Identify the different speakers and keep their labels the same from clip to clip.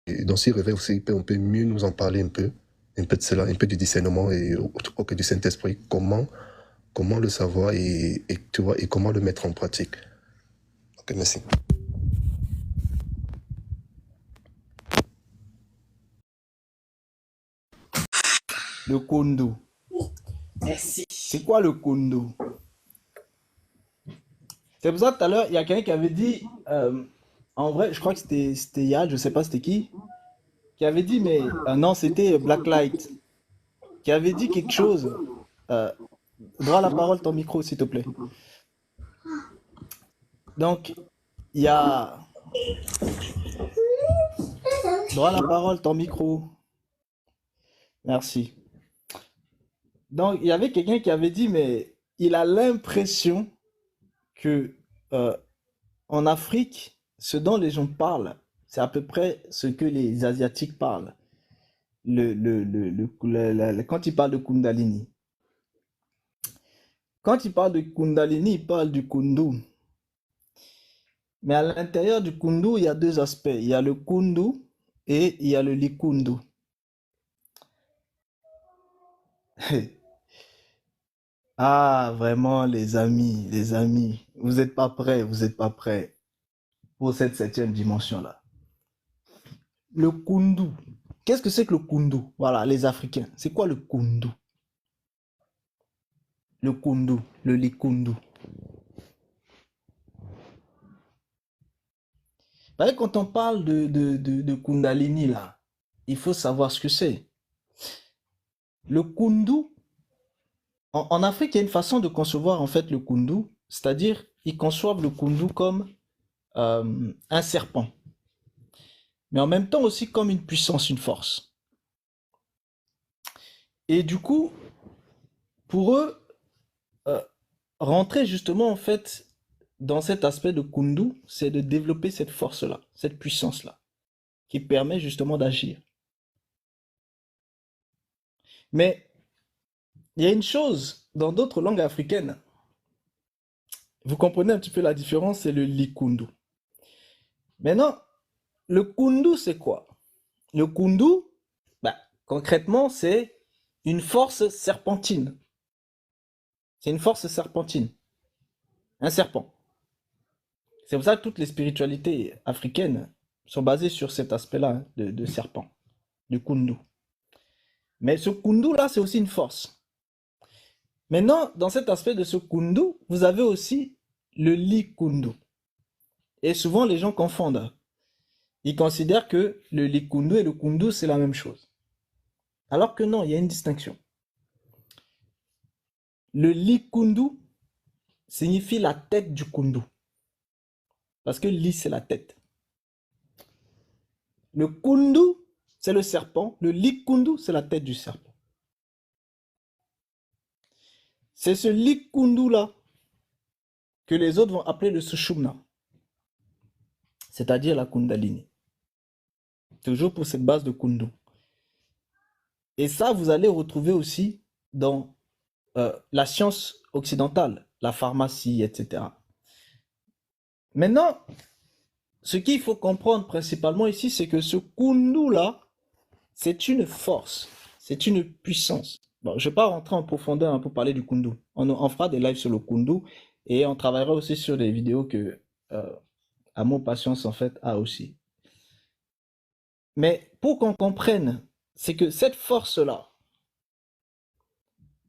Speaker 1: Et dans ces réveils aussi, on peut mieux nous en parler un peu de cela, un peu du discernement et autre du Saint-Esprit, comment le savoir et tu vois, et comment le mettre en pratique. Ok, merci.
Speaker 2: Le Kundu.
Speaker 3: Merci.
Speaker 2: C'est quoi le Kundu? C'est pour ça tout à l'heure, il y a quelqu'un qui avait dit, en vrai, je crois que c'était Yad, je sais pas c'était qui avait dit, mais non, c'était Blacklight, qui avait dit quelque chose. Euh, Droit à la parole, ton micro, s'il te plaît. Donc, il y a droit à la parole, ton micro. Merci. Donc, il y avait quelqu'un qui avait dit, mais il a l'impression que euh, en Afrique, ce dont les gens parlent, c'est à peu près ce que les Asiatiques parlent. Quand ils parlent de Kundalini. Quand ils parlent de Kundalini, ils parlent du Kundu. Mais à l'intérieur du Kundu, il y a deux aspects. Il y a le Kundu et il y a le Likundu. Ah, vraiment, les amis, vous n'êtes pas prêts, vous n'êtes pas prêts pour cette septième dimension-là. Le Kundu. Qu'est-ce que c'est que le Kundu? Voilà, les Africains. C'est quoi le Kundu? Le Kundu, le Likundu. Quand on parle de Kundalini, là, il faut savoir ce que c'est. Le Kundu, en Afrique, il y a une façon de concevoir en fait le Kundu, c'est-à-dire ils conçoivent le Kundu comme un serpent, mais en même temps aussi comme une puissance, une force. Et du coup, pour eux, euh, rentrer justement en fait dans cet aspect de Kundu, c'est de développer cette force-là, cette puissance-là, qui permet justement d'agir. Mais il y a une chose dans d'autres langues africaines, vous comprenez un petit peu la différence, c'est le Likundu. Maintenant, le Kundu, c'est quoi? Le Kundu, bah, concrètement, c'est une force serpentine. C'est une force serpentine, un serpent. C'est pour ça que toutes les spiritualités africaines sont basées sur cet aspect-là de serpent, du Kundu. Mais ce Kundu-là, c'est aussi une force. Maintenant, dans cet aspect de ce Kundu, vous avez aussi le Likundu. Et souvent, les gens confondent. Ils considèrent que le Likundu et le Kundu, c'est la même chose. Alors que non, il y a une distinction. Le Likundu signifie la tête du Kundu. Parce que Li, c'est la tête. Le Kundu, c'est le serpent. Le Likundu, c'est la tête du serpent. C'est ce Likundu-là que les autres vont appeler le Sushumna, c'est-à-dire la Kundalini. Toujours pour cette base de Kundu. Et ça, vous allez retrouver aussi dans la science occidentale, la pharmacie, etc. Maintenant, ce qu'il faut comprendre principalement ici, c'est que ce Kundu-là, c'est une force, c'est une puissance. Bon, je ne vais pas rentrer en profondeur pour parler du Kundu. On fera des lives sur le Kundu et on travaillera aussi sur des vidéos que Amour Patience en fait a aussi. Mais pour qu'on comprenne, c'est que cette force-là,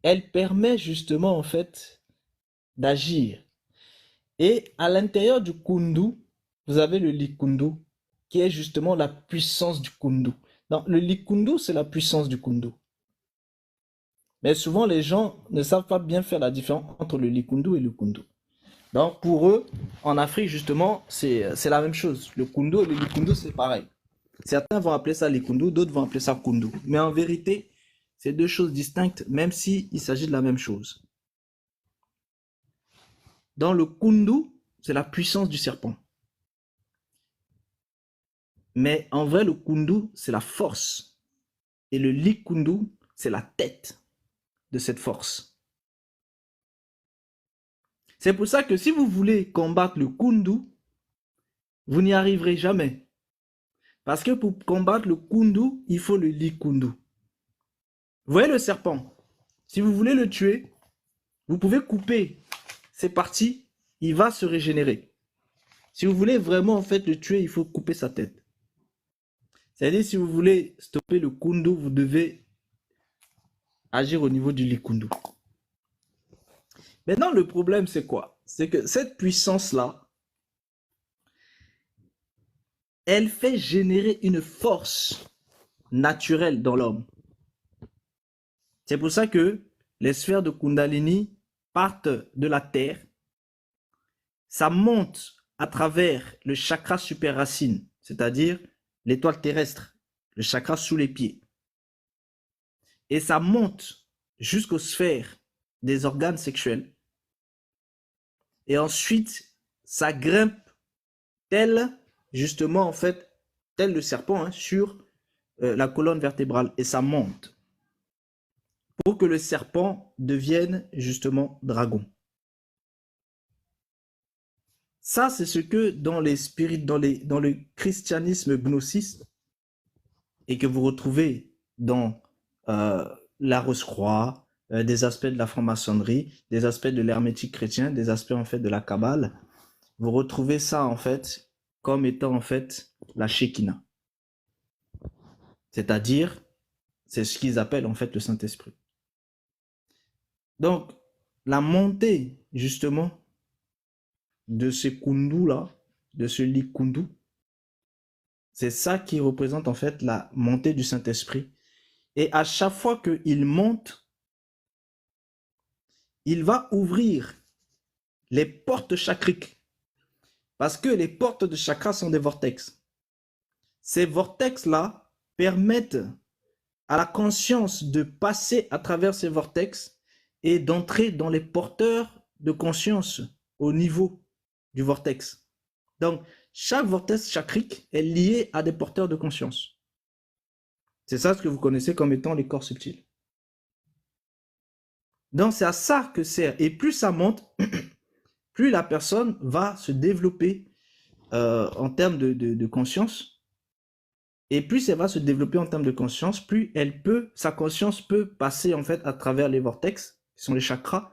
Speaker 2: elle permet justement en fait d'agir. Et à l'intérieur du Kundu, vous avez le Likundu, qui est justement la puissance du Kundu. Donc, le Likundu, c'est la puissance du Kundu. Mais souvent, les gens ne savent pas bien faire la différence entre le Likundu et le Kundu. Donc, pour eux, en Afrique, justement, c'est la même chose. Le Kundu et le Likundu, c'est pareil. Certains vont appeler ça Likundu, d'autres vont appeler ça Kundu. Mais en vérité, c'est deux choses distinctes, même s'il s'agit de la même chose. Dans le Kundu, c'est la puissance du serpent. Mais en vrai, le Kundu, c'est la force. Et le Likundu, c'est la tête de cette force. C'est pour ça que si vous voulez combattre le Kundu, vous n'y arriverez jamais. Parce que pour combattre le kundu, il faut le likundu. Vous voyez le serpent? Si vous voulez le tuer, vous pouvez couper ses parties, il va se régénérer. Si vous voulez vraiment en fait le tuer, il faut couper sa tête. C'est-à-dire si vous voulez stopper le kundu, vous devez agir au niveau du likundu. Maintenant, le problème c'est quoi? C'est que cette puissance-là, elle fait générer une force naturelle dans l'homme. C'est pour ça que les sphères de Kundalini partent de la terre, ça monte à travers le chakra super racine, c'est-à-dire l'étoile terrestre, le chakra sous les pieds. Et ça monte jusqu'aux sphères des organes sexuels. Et ensuite, ça grimpe tel, justement, en fait, tel le serpent, sur la colonne vertébrale. Et ça monte pour que le serpent devienne, justement, dragon. Ça, c'est ce que dans les spirites, dans le christianisme gnociste, et que vous retrouvez dans la Rose-Croix, des aspects de la franc-maçonnerie, des aspects de l'hermétique chrétien, des aspects en fait de la Kabbale, vous retrouvez ça en fait comme étant en fait la Shekinah. C'est-à-dire, c'est ce qu'ils appellent en fait le Saint-Esprit. Donc, la montée justement de ce kundu-là, de ce likundu, c'est ça qui représente en fait la montée du Saint-Esprit. Et à chaque fois qu'il monte, il va ouvrir les portes chakriques. Parce que les portes de chakra sont des vortex. Ces vortex-là permettent à la conscience de passer à travers ces vortex et d'entrer dans les porteurs de conscience au niveau du vortex. Donc, chaque vortex chakrique est lié à des porteurs de conscience. C'est ça ce que vous connaissez comme étant les corps subtils. Donc, c'est à ça que sert. Et plus ça monte, plus la personne va se développer en termes de conscience. Et plus elle va se développer en termes de conscience, plus sa conscience peut passer en fait à travers les vortex, qui sont les chakras,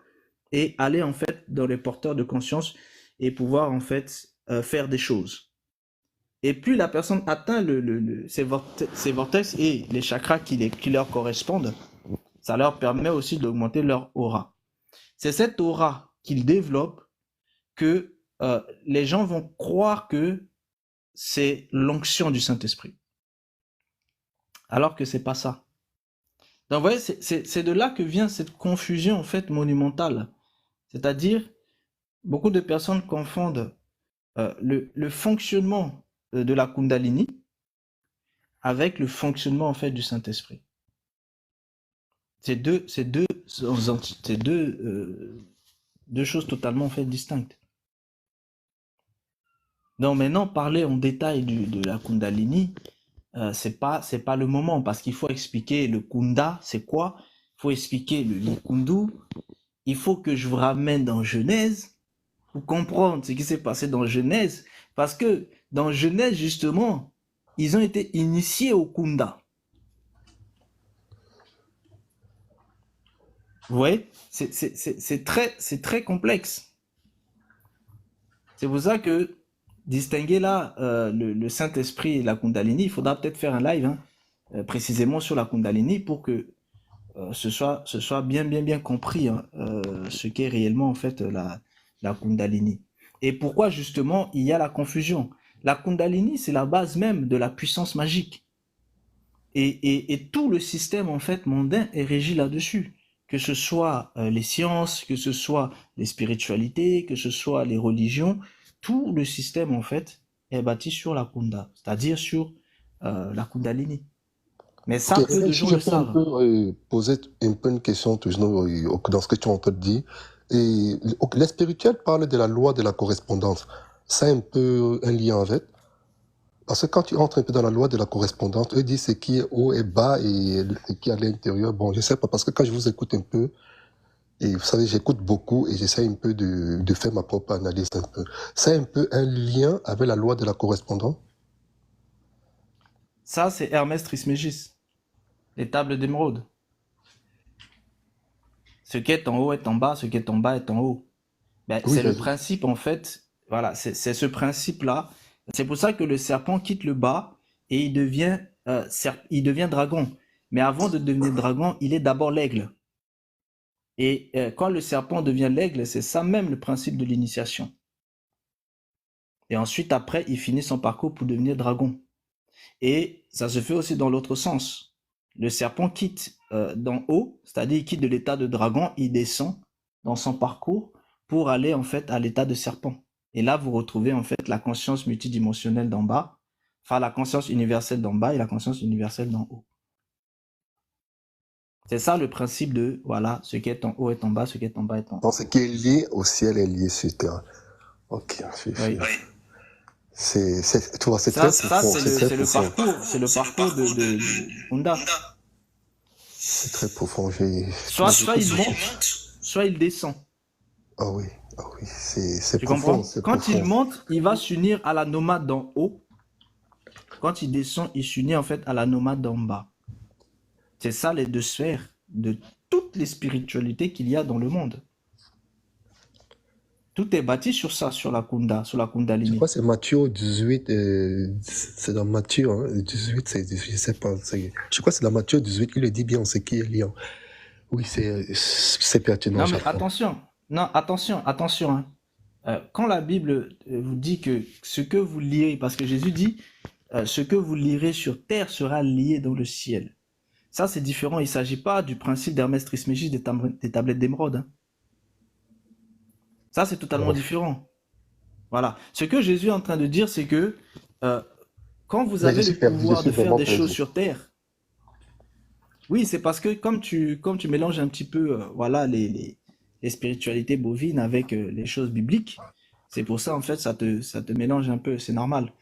Speaker 2: et aller en fait dans les porteurs de conscience et pouvoir en fait faire des choses. Et plus la personne atteint ces vortex et les chakras qui leur correspondent, ça leur permet aussi d'augmenter leur aura. C'est cette aura qu'ils développent que les gens vont croire que c'est l'onction du Saint-Esprit. Alors que c'est pas ça. Donc vous voyez, c'est de là que vient cette confusion en fait monumentale. C'est-à-dire, beaucoup de personnes confondent le fonctionnement de la Kundalini avec le fonctionnement en fait du Saint-Esprit. C'est deux choses totalement en fait distinctes. Donc maintenant, parler en détail de la Kundalini, c'est pas le moment parce qu'il faut expliquer le Kunda, c'est quoi? Il faut expliquer le Likundu. Il faut que je vous ramène dans Genèse pour comprendre ce qui s'est passé dans Genèse, parce que dans Genèse justement, ils ont été initiés au Kunda. Vous voyez, c'est très complexe. C'est pour ça que distinguer là le Saint-Esprit et la Kundalini, il faudra peut-être faire un live précisément sur la Kundalini pour que ce soit bien compris ce qu'est réellement en fait la Kundalini. Et pourquoi justement il y a la confusion. La Kundalini, c'est la base même de la puissance magique. Et tout le système en fait mondain est régi là-dessus. Que ce soit les sciences, que ce soit les spiritualités, que ce soit les religions, tout le système en fait est bâti sur la Kunda, c'est-à-dire sur la Kundalini. Mais ça, peu de gens le savent.
Speaker 1: Je peux poser un peu une question toujours dans ce que tu es en train de dire. Et les spirituels parlent de la loi de la correspondance. Ça a un peu un lien avec. Parce que quand tu entres un peu dans la loi de la correspondance, eux disent ce qui est haut et bas et ce qui est à l'intérieur. Bon, je sais pas, parce que quand je vous écoute un peu, et vous savez, j'écoute beaucoup et j'essaie un peu de faire ma propre analyse un peu. Ça a un peu un lien avec la loi de la correspondance?
Speaker 2: Ça, c'est Hermès Trismégis, les tables d'émeraude. Ce qui est en haut est en bas, ce qui est en bas est en haut. Ben,
Speaker 1: Oui,
Speaker 2: c'est le principe, en fait. Voilà, c'est ce principe-là. C'est pour ça que le serpent quitte le bas et il devient dragon. Mais avant de devenir dragon, il est d'abord l'aigle. Et quand le serpent devient l'aigle, c'est ça même le principe de l'initiation. Et ensuite, après, il finit son parcours pour devenir dragon. Et ça se fait aussi dans l'autre sens. Le serpent quitte d'en haut, c'est-à-dire il quitte de l'état de dragon, il descend dans son parcours pour aller en fait à l'état de serpent. Et là, vous retrouvez en fait la conscience multidimensionnelle d'en bas, enfin la conscience universelle d'en bas et la conscience universelle d'en haut. C'est ça le principe de, voilà, ce qui est en haut est en bas, ce qui est en bas est en haut.
Speaker 1: Donc, ce qui est lié au ciel est lié sur terre. Ok,
Speaker 2: Oui.
Speaker 1: tu vois, c'est
Speaker 2: Ça,
Speaker 1: très profond.
Speaker 2: c'est le parcours, c'est le parcours de Honda.
Speaker 1: C'est très profond.
Speaker 2: Soit il monte, soit il descend.
Speaker 1: Ah oui, c'est
Speaker 2: Tu
Speaker 1: profond.
Speaker 2: comprends? Quand il monte, il va s'unir à la nomade d'en haut. Quand il descend, il s'unit en fait à la nomade d'en bas. C'est ça les deux sphères de toutes les spiritualités qu'il y a dans le monde. Tout est bâti sur ça, sur la
Speaker 1: Je
Speaker 2: Kundalini.
Speaker 1: crois que c'est Matthieu 18, c'est dans Matthieu, hein, 18, je sais pas. Je crois que c'est dans Matthieu 18, il le dit bien, ce qui est lié. Oui, c'est pertinent.
Speaker 2: Non, mais attention. Non, attention. Hein. Quand la Bible vous dit que ce que vous lirez, parce que Jésus dit, ce que vous lirez sur terre sera lié dans le ciel. Ça, c'est différent. Il ne s'agit pas du principe d'Hermès Trismégis des tablettes d'émeraude. Hein. Ça, c'est totalement différent. Voilà. Ce que Jésus est en train de dire, c'est que quand vous avez le pouvoir de faire des choses sur terre, oui, c'est parce que comme tu mélanges un petit peu voilà, les spiritualités bovines avec les choses bibliques, c'est pour ça, en fait, ça te mélange un peu, c'est normal.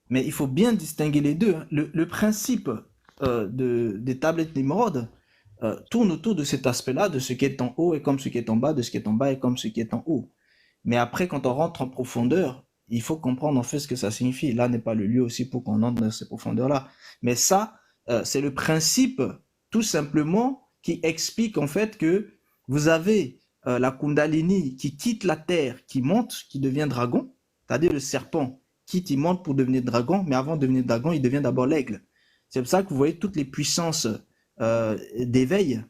Speaker 2: Mais il faut bien distinguer les deux. Hein. Le principe des tablettes d'émeraude tourne autour de cet aspect-là, de ce qui est en haut est comme ce qui est en bas, de ce qui est en bas est comme ce qui est en haut. Mais après, quand on rentre en profondeur, il faut comprendre en fait ce que ça signifie. Là n'est pas le lieu aussi pour qu'on entre dans ces profondeurs-là. Mais ça, c'est le principe tout simplement qui explique en fait que vous avez la Kundalini qui quitte la terre, qui monte, qui devient dragon, c'est-à-dire le serpent quitte, il monte pour devenir dragon, mais avant de devenir dragon, il devient d'abord l'aigle. C'est pour ça que vous voyez toutes les puissances d'éveil,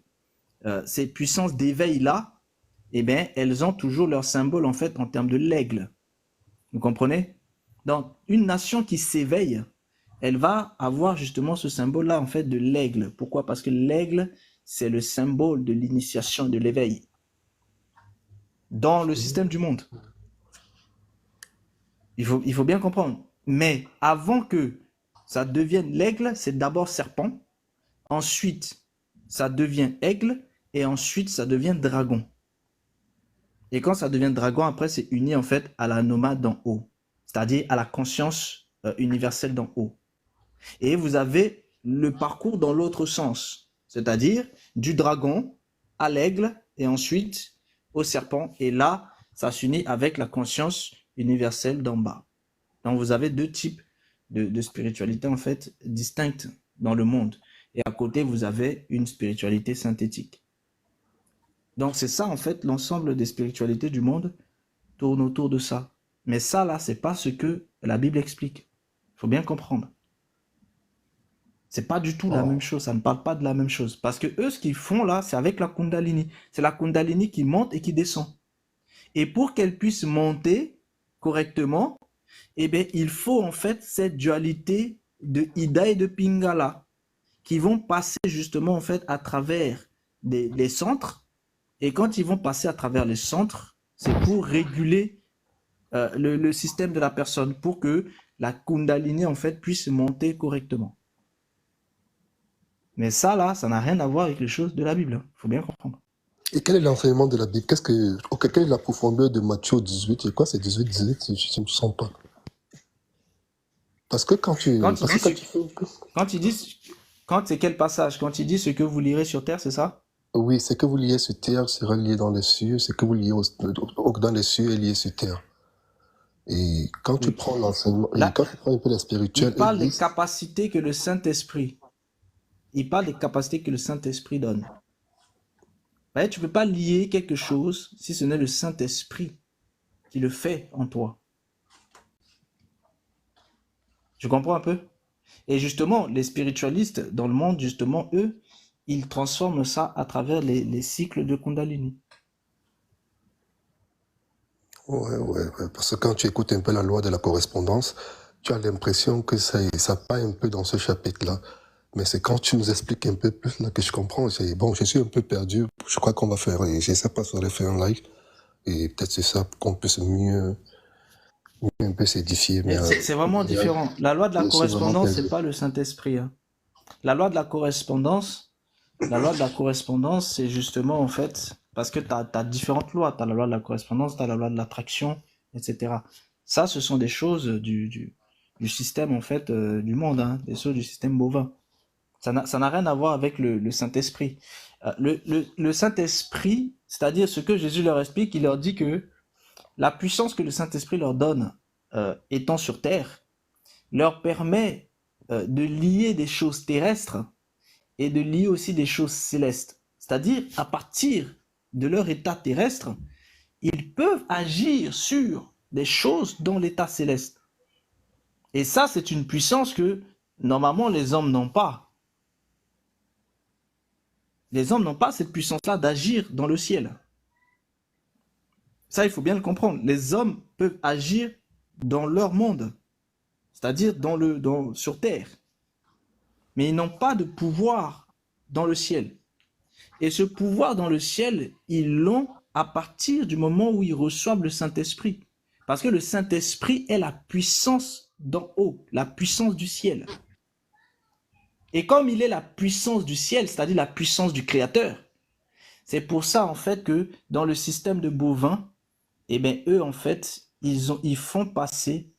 Speaker 2: ces puissances d'éveil-là, eh bien, elles ont toujours leur symbole en fait en termes de l'aigle. Vous comprenez? Donc, une nation qui s'éveille, elle va avoir justement ce symbole-là en fait de l'aigle. Pourquoi? Parce que l'aigle, c'est le symbole de l'initiation, de l'éveil dans le système du monde. Il faut bien comprendre. Mais avant que ça devienne l'aigle, c'est d'abord serpent. Ensuite, ça devient aigle. Et ensuite, ça devient dragon. Et quand ça devient dragon, après, c'est uni en fait à la nomade d'en haut. C'est-à-dire à la conscience universelle d'en haut. Et vous avez le parcours dans l'autre sens. C'est-à-dire du dragon à l'aigle et ensuite au serpent. Et là, ça s'unit avec la conscience universelle d'en bas. Donc vous avez deux types de spiritualité en fait distinctes dans le monde. Et à côté, vous avez une spiritualité synthétique. Donc c'est ça en fait, l'ensemble des spiritualités du monde tourne autour de ça. Mais ça là, c'est pas ce que la Bible explique. Il faut bien comprendre. C'est pas du tout la même chose, ça ne parle pas de la même chose. Parce que eux, ce qu'ils font là, c'est avec la Kundalini. C'est la Kundalini qui monte et qui descend. Et pour qu'elle puisse monter correctement, eh bien, il faut en fait cette dualité de Ida et de Pingala qui vont passer justement en fait à travers les centres. Et quand ils vont passer à travers les centres, c'est pour réguler le système de la personne, pour que la Kundalini en fait puisse monter correctement. Mais ça là, ça n'a rien à voir avec les choses de la Bible. Il faut bien comprendre.
Speaker 1: Et quel est l'enseignement de la Bible? Quelle est la profondeur de Matthieu 18? Et quoi, c'est 18, je ne me sens pas. Parce que quand
Speaker 2: c'est quel passage? Quand il dit ce que vous lirez sur terre, c'est ça?
Speaker 1: Oui, ce que vous liez sur terre sera lié dans les cieux, ce que vous liez dans les cieux est lié sur terre. Et quand tu
Speaker 2: Oui.
Speaker 1: prends l'enseignement, et
Speaker 2: Là,
Speaker 1: quand tu prends un peu la spirituelle,
Speaker 2: il
Speaker 1: ils
Speaker 2: parle des
Speaker 1: disent,
Speaker 2: capacités que le Saint-Esprit, il parle des capacités que le Saint-Esprit donne. Ouais, tu peux pas lier quelque chose si ce n'est le Saint-Esprit qui le fait en toi. Tu comprends un peu? Et justement, les spiritualistes dans le monde, justement, eux, ils transforment ça à travers les cycles de Kundalini.
Speaker 1: ouais, parce que quand tu écoutes un peu la loi de la correspondance, tu as l'impression que ça part un peu dans ce chapitre-là. Mais c'est quand tu nous expliques un peu plus là que je comprends. Bon, je suis un peu perdu. Je crois qu'on va faire, et je sais pas si on va faire un live. Et peut-être c'est ça qu'on puisse mieux un peu s'édifier. Mais
Speaker 2: Et c'est vraiment différent. La loi de la
Speaker 1: je suis vraiment
Speaker 2: correspondance, c'est
Speaker 1: perdu.
Speaker 2: pas le Saint-Esprit, hein. La loi de la loi de la correspondance, c'est justement en fait, parce que tu as différentes lois. Tu as la loi de la correspondance, tu as la loi de l'attraction, etc. Ça, ce sont des choses du système en fait du monde, hein, des choses du système bovin. Ça n'a rien à voir avec le Saint-Esprit. Le Saint-Esprit, c'est-à-dire ce que Jésus leur explique, il leur dit que la puissance que le Saint-Esprit leur donne étant sur terre leur permet de lier des choses terrestres et de lier aussi des choses célestes. C'est-à-dire, à partir de leur état terrestre, ils peuvent agir sur des choses dans l'état céleste. Et ça, c'est une puissance que normalement les hommes n'ont pas. Les hommes n'ont pas cette puissance-là d'agir dans le ciel. Ça, il faut bien le comprendre. Les hommes peuvent agir dans leur monde, c'est-à-dire sur terre. Mais ils n'ont pas de pouvoir dans le ciel. Et ce pouvoir dans le ciel, ils l'ont à partir du moment où ils reçoivent le Saint-Esprit. Parce que le Saint-Esprit est la puissance d'en haut, la puissance du ciel. Et comme il est la puissance du ciel, c'est-à-dire la puissance du Créateur, c'est pour ça en fait que dans le système de bovins, eh bien eux en fait, ils font passer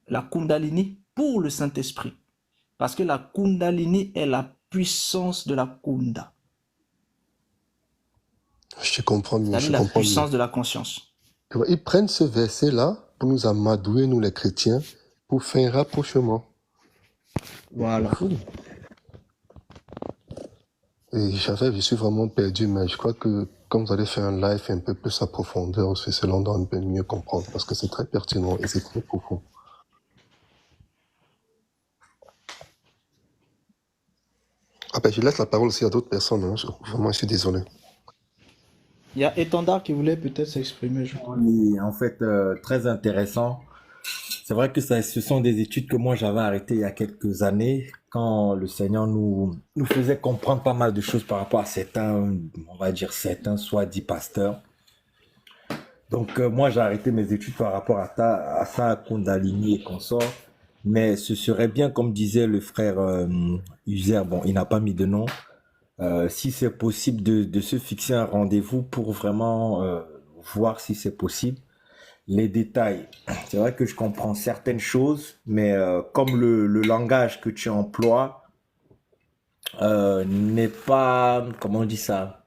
Speaker 2: la Kundalini pour le Saint-Esprit. Parce que la Kundalini est la puissance de la Kunda.
Speaker 1: Je comprends mieux,
Speaker 2: C'est-à-dire
Speaker 1: je
Speaker 2: la
Speaker 1: comprends mieux.
Speaker 2: puissance de la conscience.
Speaker 1: Tu vois, ils prennent ce verset-là pour nous amadouer, nous les chrétiens, pour faire un rapprochement.
Speaker 2: Voilà.
Speaker 1: C'est fou. Et je suis vraiment perdu, mais je crois que comme vous allez faire un live un peu plus à profondeur, c'est cela on doit un peu mieux comprendre, parce que c'est très pertinent et c'est très profond. Ah ben, je laisse la parole aussi à d'autres personnes, hein. Vraiment, je suis désolé.
Speaker 2: Il y a Étendard qui voulait peut-être s'exprimer, je crois.
Speaker 3: Oui, en fait, très intéressant. C'est vrai que ce sont des études que moi j'avais arrêtées il y a quelques années quand le Seigneur nous faisait comprendre pas mal de choses par rapport à certains, on va dire certains, soit dits pasteurs. Donc moi j'ai arrêté mes études par rapport à ça, à Kundalini et consorts. Mais ce serait bien, comme disait le frère Uzer, bon, il n'a pas mis de nom, si c'est possible de se fixer un rendez-vous pour vraiment voir si c'est possible. Les détails, c'est vrai que je comprends certaines choses, mais comme le langage que tu emploies n'est pas, comment on dit ça,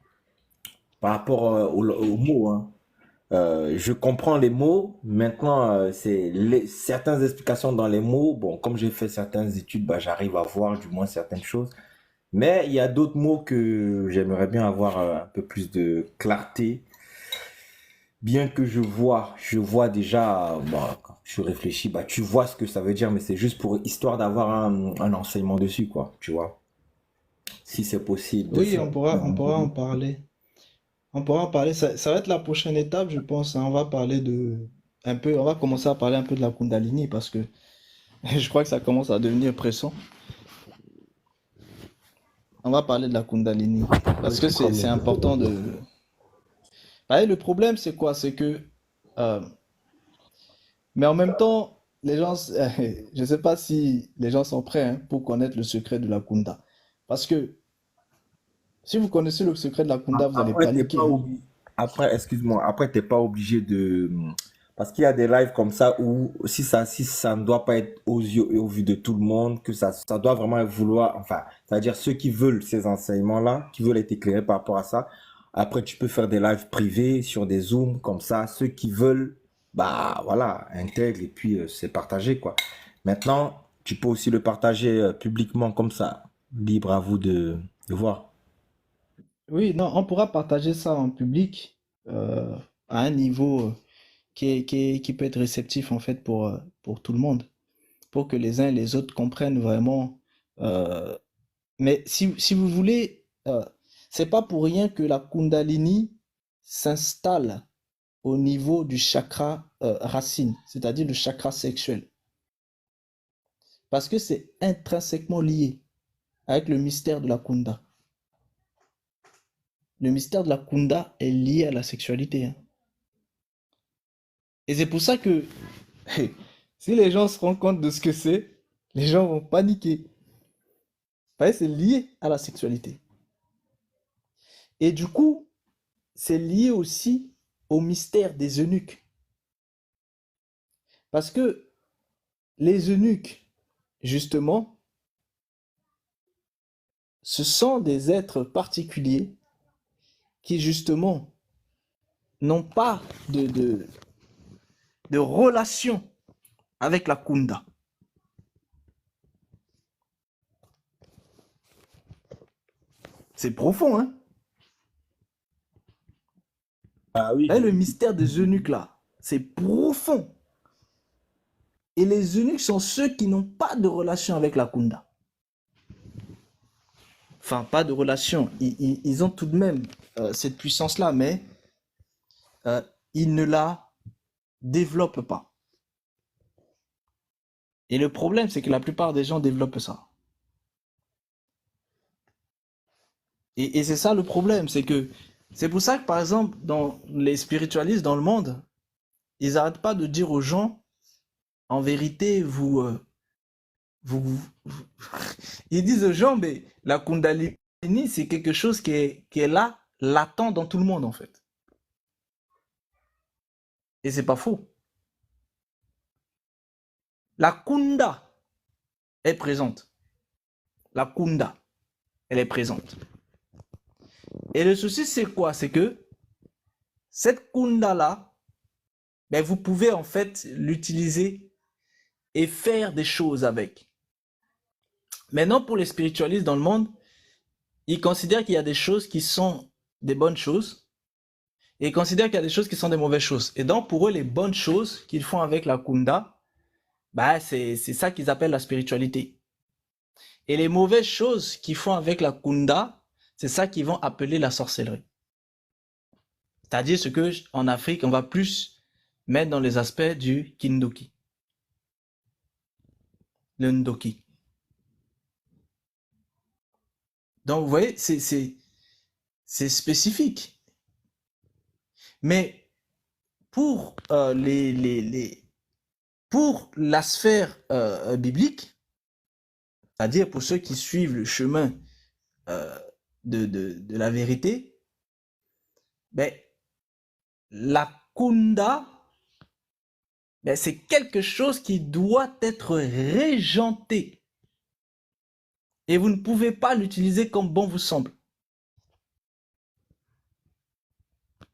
Speaker 3: par rapport aux mots, hein. Je comprends les mots. Maintenant, certaines explications dans les mots. Bon, comme j'ai fait certaines études, bah, j'arrive à voir du moins certaines choses. Mais il y a d'autres mots que j'aimerais bien avoir un peu plus de clarté. Bien que je vois déjà, bah, quand tu réfléchis, bah, tu vois ce que ça veut dire, mais c'est juste pour histoire d'avoir un enseignement dessus, quoi, tu vois. Si c'est possible de
Speaker 2: Oui,
Speaker 3: faire.
Speaker 2: on pourra en parler. On pourra en parler. Ça va être la prochaine étape, je pense, hein. On va parler on va commencer à parler un peu de la Kundalini parce que je crois que ça commence à devenir pressant. On va parler de la Kundalini parce que c'est important de. Bah, le problème, c'est quoi? C'est que euh, mais en même temps, les gens, je ne sais pas si les gens sont prêts, hein, pour connaître le secret de la Kunda. Parce que si vous connaissez le secret de la Kunda, vous allez
Speaker 3: Après, t'es pas
Speaker 2: paniquer, hein.
Speaker 3: obligé. Après, excuse-moi. Après, t'es pas obligé de. Parce qu'il y a des lives comme ça où si ça ne doit pas être aux yeux et au vu de tout le monde, que ça doit vraiment vouloir. Enfin, c'est-à-dire ceux qui veulent ces enseignements-là, qui veulent être éclairés par rapport à ça. Après, tu peux faire des lives privés sur des Zooms comme ça. Ceux qui veulent bah voilà, intègre et puis c'est partagé, quoi. Maintenant, tu peux aussi le partager publiquement comme ça. Libre à vous de voir.
Speaker 2: Oui, non, on pourra partager ça en public euh, à un niveau qui peut être réceptif en fait pour tout le monde, pour que les uns et les autres comprennent vraiment. euh, mais si vous voulez, c'est pas pour rien que la Kundalini s'installe au niveau du chakra racine, c'est-à-dire le chakra sexuel, parce que c'est intrinsèquement lié avec le mystère de la Kunda. Le mystère de la Kunda est lié à la sexualité, hein. Et c'est pour ça que si les gens se rendent compte de ce que c'est, les gens vont paniquer. Ouais, c'est lié à la sexualité. Et du coup, c'est lié aussi au mystère des eunuques. Parce que les eunuques, justement, ce sont des êtres particuliers qui, justement, n'ont pas de relation avec la Kunda. C'est profond, hein?
Speaker 3: Ah oui,
Speaker 2: Là, le mystère des eunuques, là, c'est profond. Et les eunuques sont ceux qui n'ont pas de relation avec la Kunda. Enfin, pas de relation. Ils ont tout de même cette puissance-là, mais euh, ils ne la développent pas. Et le problème, c'est que la plupart des gens développent ça. Et c'est ça le problème, c'est pour ça que, par exemple, dans les spiritualistes dans le monde, ils n'arrêtent pas de dire aux gens, en vérité, vous- ils disent aux gens, mais la Kundalini, c'est quelque chose qui est là, latent dans tout le monde, en fait. Et c'est pas faux. La Kunda est présente. La Kunda, elle est présente. Et le souci, c'est quoi? C'est que cette Kunda-là, ben, vous pouvez en fait l'utiliser et faire des choses avec. Maintenant, pour les spiritualistes dans le monde, ils considèrent qu'il y a des choses qui sont des bonnes choses et ils considèrent qu'il y a des choses qui sont des mauvaises choses. Et donc, pour eux, les bonnes choses qu'ils font avec la Kunda, bah, c'est ça qu'ils appellent la spiritualité. Et les mauvaises choses qu'ils font avec la Kunda, c'est ça qu'ils vont appeler la sorcellerie. C'est-à-dire ce que en Afrique, on va plus mettre dans les aspects du Kindoki, le Ndoki. Donc, vous voyez, c'est spécifique. Mais pour, pour la sphère biblique, c'est-à-dire pour ceux qui suivent le chemin euh, de la vérité, ben, la Kunda, ben, c'est quelque chose qui doit être régenté. Et vous ne pouvez pas l'utiliser comme bon vous semble.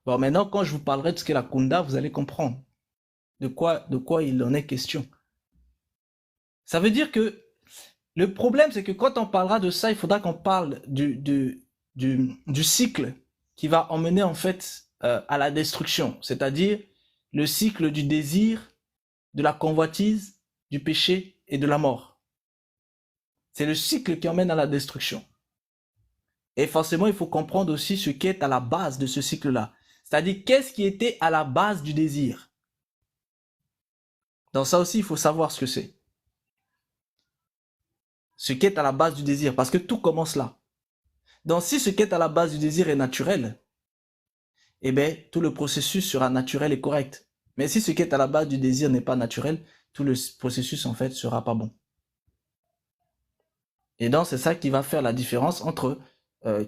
Speaker 2: Bon, maintenant, quand je vous parlerai de ce qu'est la Kunda, vous allez comprendre de quoi il en est question. Ça veut dire que le problème, c'est que quand on parlera de ça, il faudra qu'on parle du cycle qui va emmener en fait à la destruction, c'est-à-dire le cycle du désir, de la convoitise, du péché et de la mort. C'est le cycle qui emmène à la destruction. Et forcément, il faut comprendre aussi ce qui est à la base de ce cycle-là. C'est-à-dire, qu'est-ce qui était à la base du désir? Dans ça aussi, il faut savoir ce que c'est. Ce qui est à la base du désir, parce que tout commence là. Donc, si ce qui est à la base du désir est naturel, eh bien, tout le processus sera naturel et correct. Mais si ce qui est à la base du désir n'est pas naturel, tout le processus, en fait, sera pas bon. Et donc, c'est ça qui va faire la différence entre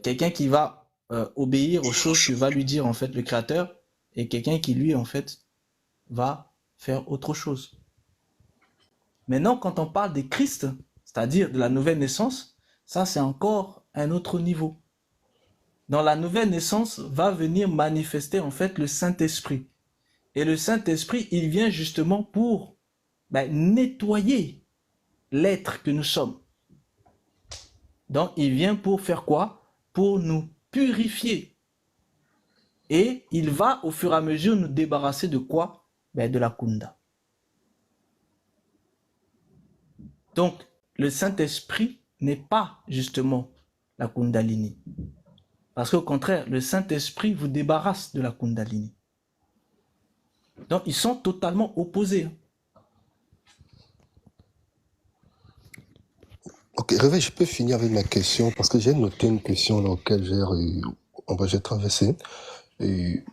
Speaker 2: quelqu'un qui va obéir aux choses que va lui dire, en fait, le Créateur, et quelqu'un qui, lui, en fait, va faire autre chose. Maintenant, quand on parle des Christ, c'est-à-dire de la nouvelle naissance, ça, c'est encore un autre niveau. Dans la nouvelle naissance va venir manifester, en fait, le Saint-Esprit. Et le Saint-Esprit, il vient justement pour nettoyer l'être que nous sommes. Donc, il vient pour faire quoi? Pour nous purifier. Et il va, au fur et à mesure, nous débarrasser de quoi? De la kunda. Donc, le Saint-Esprit n'est pas justement la kundalini. Parce qu'au contraire, le Saint-Esprit vous débarrasse de la kundalini. Donc, ils sont totalement opposés.
Speaker 1: Ok, Réveil, je peux finir avec ma question parce que j'ai noté une question dans laquelle j'ai traversé. Et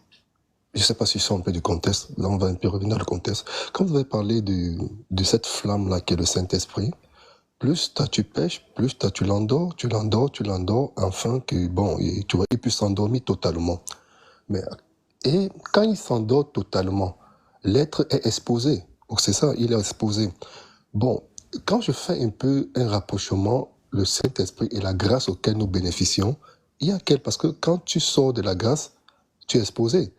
Speaker 1: je ne sais pas si c'est un peu du contexte. Là, on va un peu revenir au contexte. Quand vous avez parlé de cette flamme-là qui est le Saint-Esprit, plus tu pêches, plus tu l'endors, afin que, bon, tu vois, il puisse s'endormir totalement. Et quand il s'endort totalement, l'être est exposé. Donc c'est ça, il est exposé. Bon, quand je fais un peu un rapprochement, le Saint-Esprit et la grâce auquel nous bénéficions, il y a parce que quand tu sors de la grâce, tu es exposé.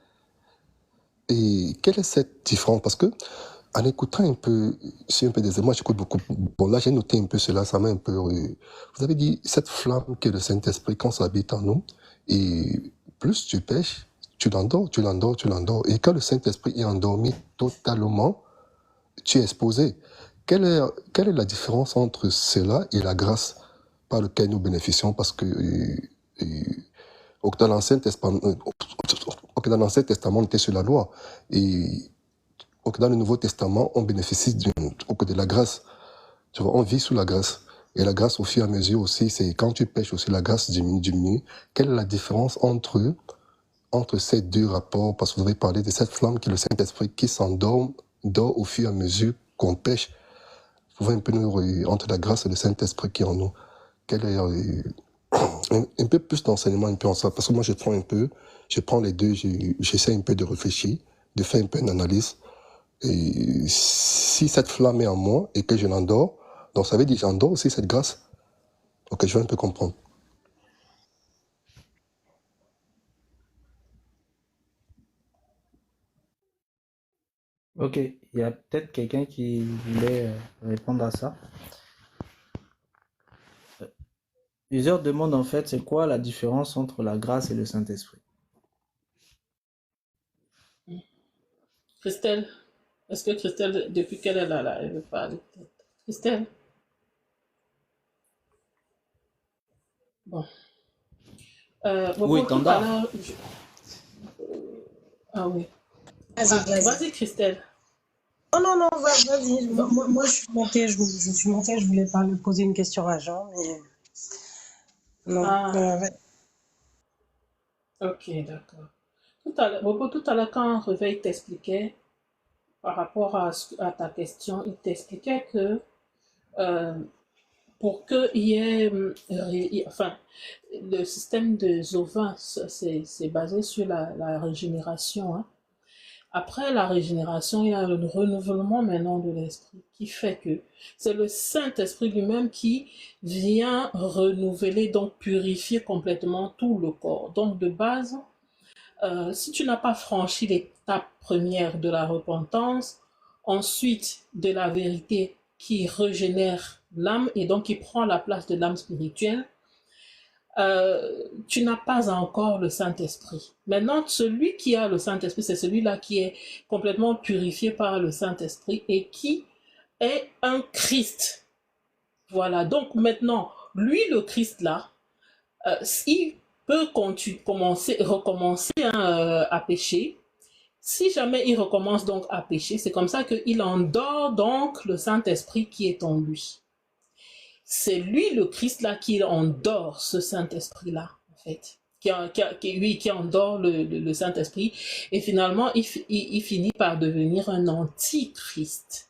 Speaker 1: Et quelle est cette différence? Parce que en écoutant un peu, moi j'écoute beaucoup. Bon, là j'ai noté un peu cela, ça m'a un peu. Vous avez dit cette flamme qui est le Saint-Esprit quand ça habite en nous, et plus tu pêches, tu l'endors. Et quand le Saint-Esprit est endormi totalement, tu es exposé. Quelle est la différence entre cela et la grâce par laquelle nous bénéficions? Parce que dans l'Ancien Testament, on était sur la loi. Et dans le Nouveau Testament, on bénéficie de la grâce. Tu vois, on vit sous la grâce. Et la grâce, au fur et à mesure aussi, c'est quand tu pêches aussi, la grâce diminue. Quelle est la différence entre ces deux rapports? Parce que vous avez parlé de cette flamme qui est le Saint-Esprit qui dort au fur et à mesure qu'on pêche. Vous voyez un peu entre la grâce et le Saint-Esprit qui est en nous. Quel est un peu plus d'enseignement un peu en ça? Parce que moi, je prends les deux, j'essaie un peu de réfléchir, de faire un peu une analyse. Et si cette flamme est en moi et que je l'endors, donc ça veut dire que j'endors aussi cette grâce. Ok, je vais un peu comprendre.
Speaker 2: Ok, il y a peut-être quelqu'un qui voulait répondre à ça. Plusieurs demandent en fait, c'est quoi la différence entre la grâce et le Saint-Esprit?
Speaker 4: Christelle, est-ce que Christelle, depuis qu'elle est là, elle veut parler? Christelle? Bon.
Speaker 2: Oui,
Speaker 4: Tout à
Speaker 2: Tanda.
Speaker 4: l'heure, ah oui. Vas-y, Christelle.
Speaker 5: Non, vas-y. Moi, je suis montée, je voulais pas lui poser une question à Jean, mais non.
Speaker 4: Ah, ok, d'accord. Tout à l'heure, quand Réveil t'expliquait par rapport à ta question, il t'expliquait que pour qu'il y ait, enfin, le système de Zovin, c'est basé sur la régénération, hein. Après la régénération, il y a le renouvellement maintenant de l'esprit qui fait que c'est le Saint-Esprit lui-même qui vient renouveler, donc purifier complètement tout le corps. Donc de base, si tu n'as pas franchi l'étape première de la repentance, ensuite de la vérité qui régénère l'âme et donc qui prend la place de l'âme spirituelle, tu n'as pas encore le Saint-Esprit. Maintenant, celui qui a le Saint-Esprit, c'est celui-là qui est complètement purifié par le Saint-Esprit et qui est un Christ. Voilà, donc maintenant, lui, le Christ-là, il peut recommencer à pécher. Si jamais il recommence donc à pécher, c'est comme ça qu'il endort donc le Saint-Esprit qui est en lui. C'est lui, le Christ, là, qui endort ce Saint-Esprit-là, en fait. Qui endort le Saint-Esprit. Et finalement, il finit par devenir un antichrist.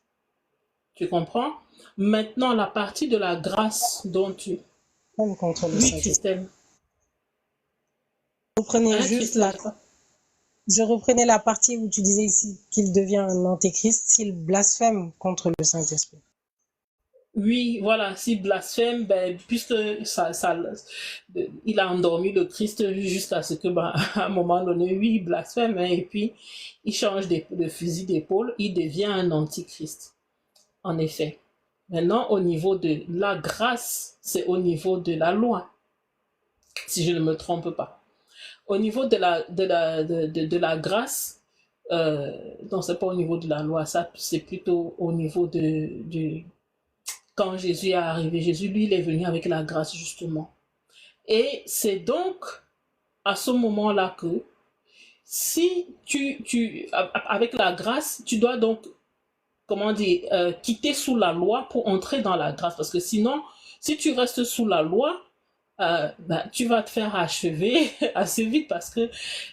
Speaker 4: Tu comprends? Maintenant, la partie de la grâce dont tu...
Speaker 5: Même contre le
Speaker 4: Oui,
Speaker 5: Saint-Esprit.
Speaker 4: Christelle.
Speaker 5: Je reprenais la partie où tu disais ici qu'il devient un antéchrist s'il blasphème contre le Saint-Esprit.
Speaker 4: Oui, voilà, si blasphème, ben, puisque il a endormi le Christ jusqu'à ce que, ben, à un moment donné, oui, il blasphème, hein, et puis il change de fusil d'épaule, il devient un antichrist, en effet. Maintenant, au niveau de la grâce, c'est au niveau de la loi, si je ne me trompe pas. Au niveau de la grâce, non, c'est pas au niveau de la loi, ça, c'est plutôt au niveau quand Jésus est arrivé. Jésus, lui, il est venu avec la grâce, justement. Et c'est donc à ce moment-là que, si avec la grâce, tu dois donc, comment dire, quitter sous la loi pour entrer dans la grâce. Parce que sinon, si tu restes sous la loi, ben, tu vas te faire achever assez vite parce que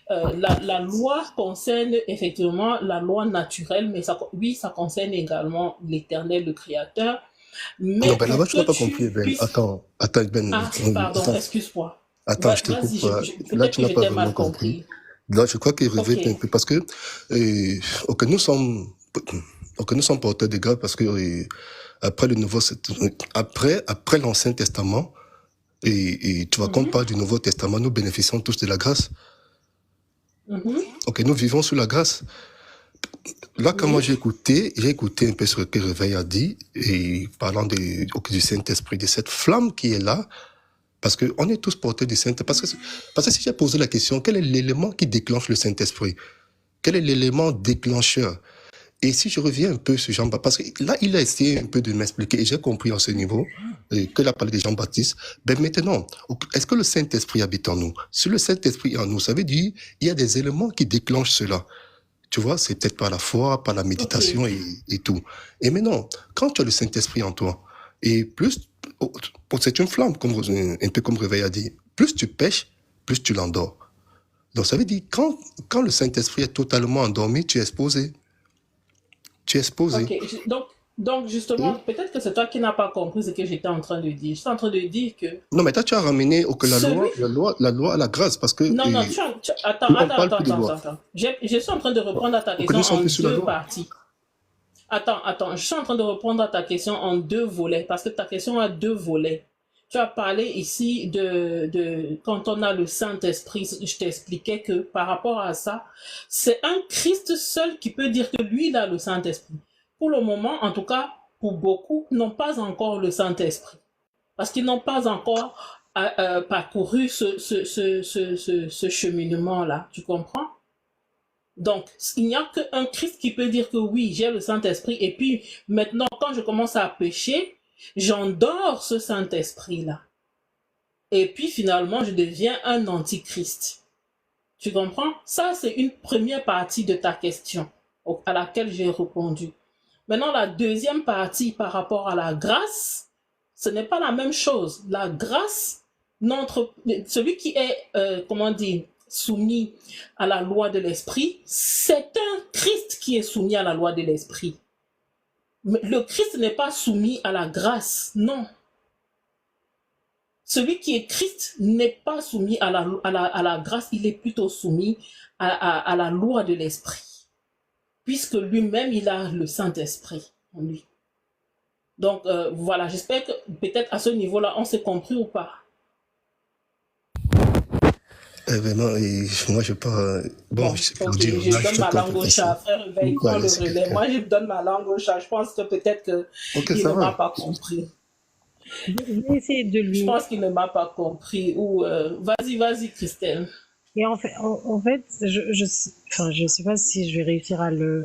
Speaker 4: la loi concerne effectivement la loi naturelle, mais ça, oui, ça concerne également l'Éternel, le Créateur.
Speaker 1: Non,
Speaker 4: Mais
Speaker 1: ben là-bas,
Speaker 4: pour
Speaker 1: tu n'as
Speaker 4: que
Speaker 1: pas compris,
Speaker 4: tu
Speaker 1: Ben.
Speaker 4: puisses...
Speaker 1: Attends, Ben.
Speaker 4: Ah, pardon, excuse-moi.
Speaker 1: Attends, je te
Speaker 4: Vas-y,
Speaker 1: coupe. Là,
Speaker 4: peut-être
Speaker 1: tu
Speaker 4: que
Speaker 1: n'as pas
Speaker 4: j'étais
Speaker 1: vraiment
Speaker 4: mal
Speaker 1: compris.
Speaker 4: compris.
Speaker 1: Là, je crois qu'il
Speaker 4: Ok.
Speaker 1: revient un peu parce que, ok, nous sommes porteurs de grâce parce que, après le nouveau, après l'Ancien Testament, et tu vois, quand on parle du Nouveau Testament, nous bénéficions tous de la grâce. Ok, nous vivons sous la grâce. Là, quand moi
Speaker 4: Oui.
Speaker 1: j'ai écouté un peu ce que Réveil a dit, et parlant du Saint-Esprit, de cette flamme qui est là, parce que on est tous porteurs du Saint-Esprit. Parce que si j'ai posé la question, quel est l'élément qui déclenche le Saint-Esprit? Quel est l'élément déclencheur? Et si je reviens un peu sur Jean-Baptiste, parce que là, il a essayé un peu de m'expliquer, et j'ai compris à ce niveau, qu'il a parlé de Jean-Baptiste. Ben maintenant, est-ce que le Saint-Esprit habite en nous? Si le Saint-Esprit est en nous, ça veut dire il y a des éléments qui déclenchent cela. Tu vois, c'est peut-être par la foi, par la méditation et tout. Et maintenant, quand tu as le Saint-Esprit en toi, et plus, c'est une flamme, un peu comme Réveil a dit, plus tu pêches, plus tu l'endors. Donc ça veut dire, quand le Saint-Esprit est totalement endormi, tu es exposé. Tu es exposé.
Speaker 4: Ok. Donc justement, peut-être que c'est toi qui n'as pas compris ce que j'étais en train de dire. Je suis en train de dire que
Speaker 1: Non, mais toi, tu as ramené que
Speaker 4: celui...
Speaker 1: la loi à la grâce, parce que
Speaker 4: Non, non,
Speaker 1: nous, on parle plus de loi.
Speaker 4: attends. Je suis en train de répondre à ta
Speaker 1: Que
Speaker 4: question
Speaker 1: nous sommes
Speaker 4: en
Speaker 1: plus sur la
Speaker 4: deux
Speaker 1: loi.
Speaker 4: parties. Attends, je suis en train de répondre à ta question en deux volets, parce que ta question a deux volets. Tu as parlé ici quand on a le Saint-Esprit, je t'expliquais que par rapport à ça, c'est un Christ seul qui peut dire que lui, il a le Saint-Esprit. Pour le moment, en tout cas, pour beaucoup, n'ont pas encore le Saint-Esprit. Parce qu'ils n'ont pas encore parcouru ce cheminement-là. Tu comprends? Donc, il n'y a qu'un Christ qui peut dire que oui, j'ai le Saint-Esprit. Et puis, maintenant, quand je commence à pécher, j'endors ce Saint-Esprit-là. Et puis, finalement, je deviens un antichrist. Tu comprends? Ça, c'est une première partie de ta question à laquelle j'ai répondu. Maintenant, la deuxième partie par rapport à la grâce, ce n'est pas la même chose. La grâce, celui qui est, comment dire, soumis à la loi de l'esprit, c'est un Christ qui est soumis à la loi de l'esprit. Le Christ n'est pas soumis à la grâce, non. Celui qui est Christ n'est pas soumis à la grâce, il est plutôt soumis à la loi de l'esprit, puisque lui-même, il a le Saint-Esprit en lui. Donc, voilà, j'espère que peut-être à ce niveau-là, on s'est compris ou pas.
Speaker 1: Vraiment, et moi, je pas. Bon, je sais pas
Speaker 4: ok,
Speaker 1: dire.
Speaker 4: je
Speaker 1: Là,
Speaker 4: donne ma langue au chat. Frère Réveil, prends le relais. Moi, je donne ma langue au chat. Je pense que peut-être qu'il ne m'a pas compris.
Speaker 5: Je vais essayer de lui.
Speaker 4: Je pense qu'il ne m'a pas compris. Ou vas-y, Christelle.
Speaker 5: Et en fait, je sais pas si je vais réussir à le.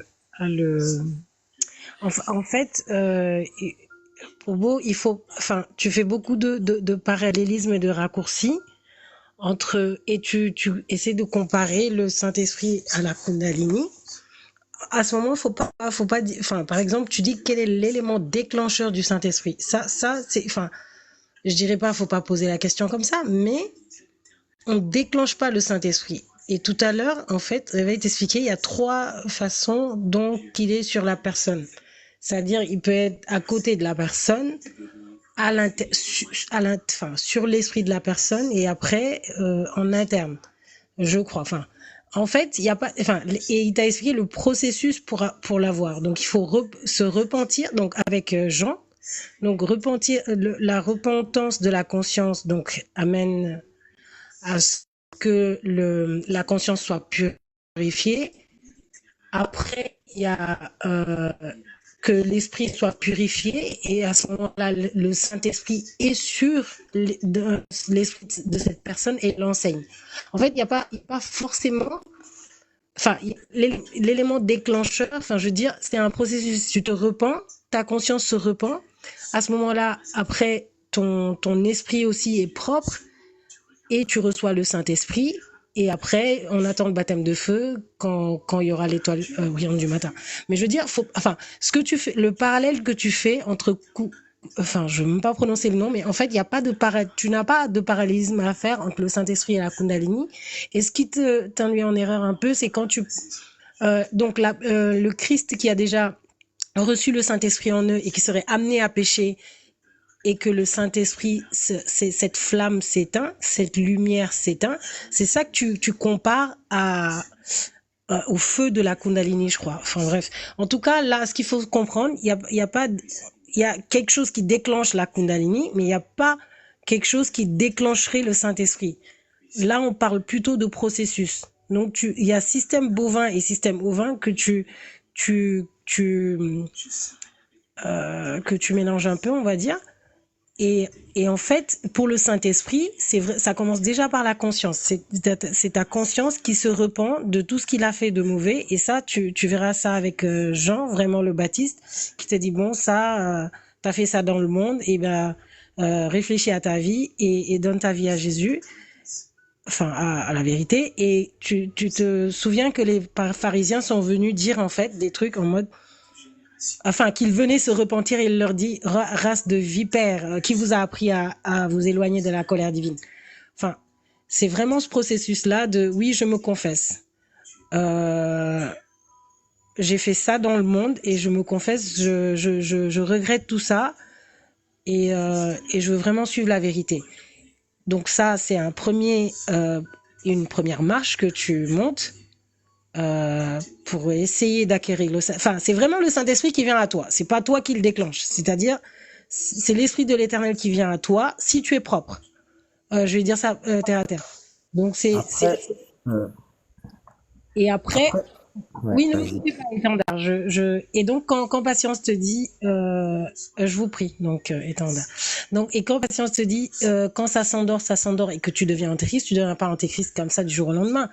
Speaker 5: En fait, pour vous, tu fais beaucoup de parallélisme et de raccourcis et tu essaies de comparer le Saint-Esprit à la Kundalini. À ce moment, faut pas par exemple, tu dis quel est l'élément déclencheur du Saint-Esprit. Ça, c'est, je dirais pas, faut pas poser la question comme ça, mais on déclenche pas le Saint-Esprit. Et tout à l'heure, en fait, Réveil t'expliquer, il y a 3 façons dont il est sur la personne. C'est-à-dire, il peut être à côté de la personne, sur l'esprit de la personne et après en interne, je crois. En fait, il y a pas, et il t'a expliqué le processus pour l'avoir. Donc, il faut se repentir. Donc, avec Jean, Donc, la repentance de la conscience donc amène à ce que la conscience soit purifiée. Après, il y a que l'esprit soit purifié et à ce moment-là, le Saint-Esprit est sur l'esprit de cette personne et l'enseigne. En fait, il n'y a pas forcément... Enfin, l'élément déclencheur, enfin, je veux dire, c'est un processus. Tu te repens, ta conscience se repent. À ce moment-là, après, ton esprit aussi est propre et tu reçois le Saint-Esprit. Et après, on attend le baptême de feu quand il y aura l'étoile brillante du matin. Mais je veux dire, ce que tu fais, le parallèle que tu fais entre je ne veux même pas prononcer le nom, mais en fait, il y a pas tu n'as pas de parallélisme à faire entre le Saint-Esprit et la Kundalini. Et ce qui t'induit en erreur un peu, c'est quand le Christ qui a déjà reçu le Saint-Esprit en eux et qui serait amené à pécher, et que le Saint-Esprit, cette flamme s'éteint, cette lumière s'éteint, c'est ça que tu compares au feu de la Kundalini, je crois. Enfin bref, en tout cas, là, ce qu'il faut comprendre, il y a quelque chose qui déclenche la Kundalini, mais il n'y a pas quelque chose qui déclencherait le Saint-Esprit. Là, on parle plutôt de processus. Donc, il y a système bovin et système ovin que tu mélanges un peu, on va dire. Et en fait, pour le Saint-Esprit, c'est vrai, ça commence déjà par la conscience. C'est ta conscience qui se repent de tout ce qu'il a fait de mauvais. Et ça, tu verras ça avec Jean, vraiment le Baptiste, qui te dit, bon, ça, t'as fait ça dans le monde, et réfléchis à ta vie et donne ta vie à Jésus, enfin, à la vérité. Et tu te souviens que les pharisiens sont venus dire, en fait, des trucs en mode, qu'ils venaient se repentir, et il leur dit, race de vipères, qui vous a appris à vous éloigner de la colère divine. Enfin, c'est vraiment ce processus-là de, oui, je me confesse. J'ai fait ça dans le monde et je me confesse, je regrette tout ça et je veux vraiment suivre la vérité. Donc ça, c'est une première marche que tu montes. Pour essayer d'acquérir c'est vraiment le Saint-Esprit qui vient à toi, c'est pas toi qui le déclenche, c'est-à-dire c'est l'Esprit de l'Éternel qui vient à toi si tu es propre. Je vais dire ça terre à terre. Donc et après oui, non, je suis pas étendard. Et donc, quand Patience te dit, je vous prie, donc étendard. Donc, et quand Patience te dit, quand ça s'endort, et que tu deviens antéchrist, tu ne deviens pas antéchrist comme ça du jour au lendemain.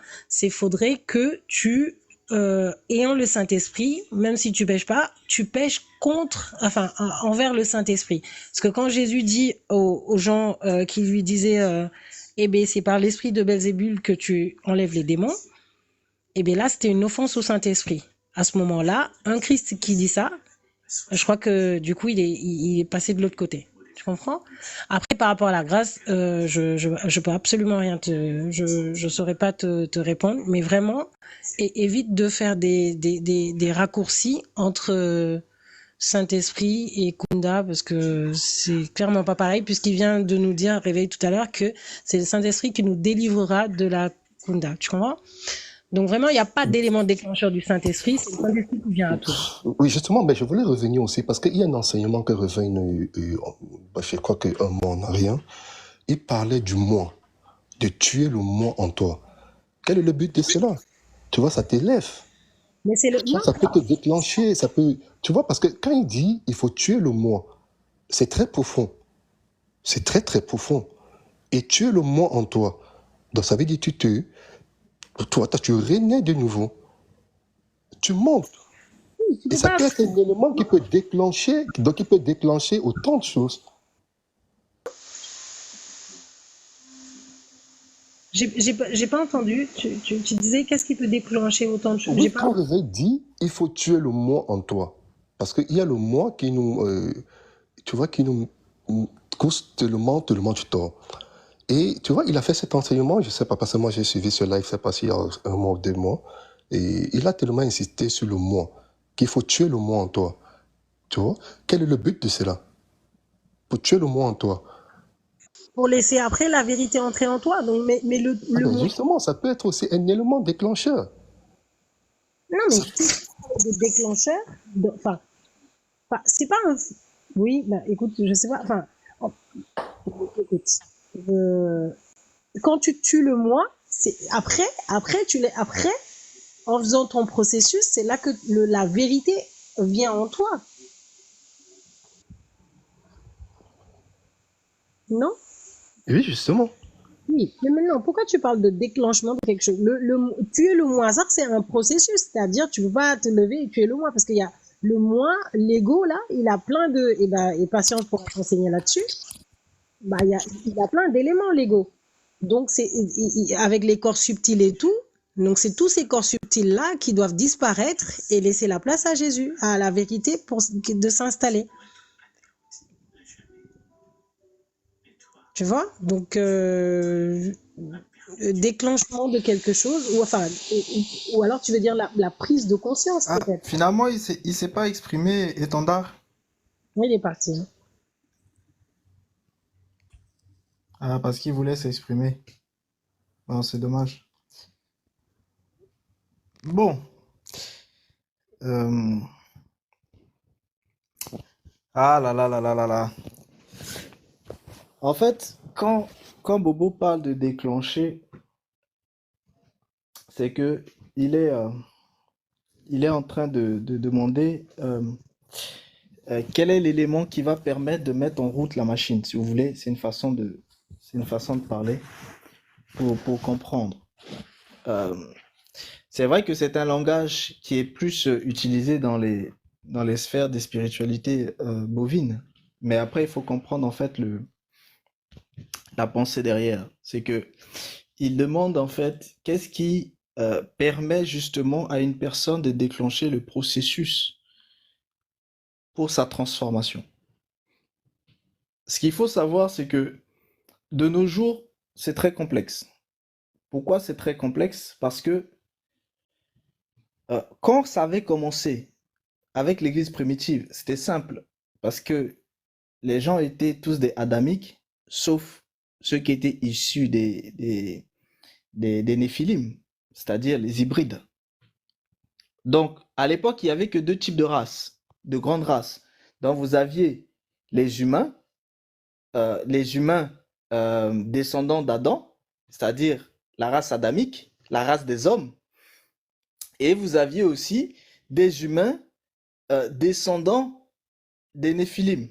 Speaker 5: Faudrait que tu, ayant le Saint-Esprit, même si tu pêches pas, tu pêches envers le Saint-Esprit. Parce que quand Jésus dit aux gens qui lui disaient, c'est par l'esprit de Belzébul que tu enlèves les démons. Et bien là, c'était une offense au Saint-Esprit. À ce moment-là, un Christ qui dit ça, je crois que du coup, il est passé de l'autre côté. Tu comprends? Après, par rapport à la grâce, je peux absolument rien je saurais pas te répondre, mais vraiment, évite de faire des raccourcis entre Saint-Esprit et Kunda, parce que c'est clairement pas pareil, puisqu'il vient de nous dire, réveillé tout à l'heure, que c'est le Saint-Esprit qui nous délivrera de la Kunda. Tu comprends? Donc vraiment, il n'y a pas d'élément déclencheur du Saint-Esprit, c'est le Saint-Esprit qui vient à toi.
Speaker 1: Oui, justement, je voulais revenir aussi, parce qu'il y a un enseignement que revient, je crois qu'un mois en arrière, il parlait du moi, de tuer le moi en toi. Quel est le but de cela? Tu vois, ça t'élève.
Speaker 5: Mais c'est
Speaker 1: ça peut te déclencher, tu vois, parce que quand il dit il faut tuer le moi, c'est très profond. C'est très, très profond. Et tuer le moi en toi, donc ça veut dire toi, tu renais de nouveau. Tu montes. Et ça peut être un élément qui peut déclencher, autant de choses.
Speaker 5: J'ai pas entendu. Tu disais qu'est-ce qui peut déclencher autant de choses?
Speaker 1: Oui, quand Réveil dit, il faut tuer le moi en toi. Parce qu'il y a le moi qui nous, qui nous cause tellement du tort. Et tu vois, il a fait cet enseignement, je sais pas, parce que moi j'ai suivi ce live, c'est passé il y a un mois ou 2 mois, et il a tellement insisté sur le moi, qu'il faut tuer le moi en toi. Tu vois, quel est le but de cela? Pour tuer le moi en toi.
Speaker 5: Pour laisser après la vérité entrer en toi. Donc, mais
Speaker 1: justement, ça peut être aussi un élément déclencheur.
Speaker 5: Non, mais c'est des déclencheurs. C'est pas Oui, bah, écoute, je sais pas, enfin, en- écoute, euh, quand tu tues le moi, c'est après, en faisant ton processus, c'est là que la vérité vient en toi, non?
Speaker 1: Oui, justement.
Speaker 5: Oui, mais maintenant, pourquoi tu parles de déclenchement de quelque chose? Tuer le moi, ça, c'est un processus, c'est-à-dire tu peux pas te lever et tuer le moi, parce qu'il y a le moi, l'ego, là, il a plein de, et patience pour enseigner là-dessus, bah, il a plein d'éléments, l'ego. Donc, avec les corps subtils et tout, donc c'est tous ces corps subtils-là qui doivent disparaître et laisser la place à Jésus, à la vérité de s'installer. Tu vois? Donc, déclenchement de quelque chose, ou enfin, ou alors tu veux dire la prise de conscience,
Speaker 2: Ah,
Speaker 5: peut-être.
Speaker 2: finalement, il s'est pas exprimé, étendard.
Speaker 5: Oui, il est parti. Hein.
Speaker 2: Ah, parce qu'il voulait s'exprimer. Bon, c'est dommage. Bon, euh, ah là là là là là là. En fait, quand Bobo parle de déclencher, c'est que il est, euh, il est en train de demander quel est l'élément qui va permettre de mettre en route la machine. Si vous voulez, c'est une façon de parler pour comprendre. Euh, c'est vrai que c'est un langage qui est plus utilisé dans les sphères des spiritualités bovines. Mais après, il faut comprendre en fait la pensée derrière. C'est que il demande en fait qu'est-ce qui permet justement à une personne de déclencher le processus pour sa transformation. Ce qu'il faut savoir, c'est que de nos jours, c'est très complexe. Pourquoi c'est très complexe? Parce que quand ça avait commencé avec l'Église primitive, c'était simple. Parce que les gens étaient tous des adamiques, sauf ceux qui étaient issus des Néphilim, c'est-à-dire les hybrides. Donc, à l'époque, il n'y avait que deux types de races, de grandes races. Donc, vous aviez les humains, les humains descendants d'Adam, c'est-à-dire la race adamique, la race des hommes, et vous aviez aussi des humains descendants des Néphilim,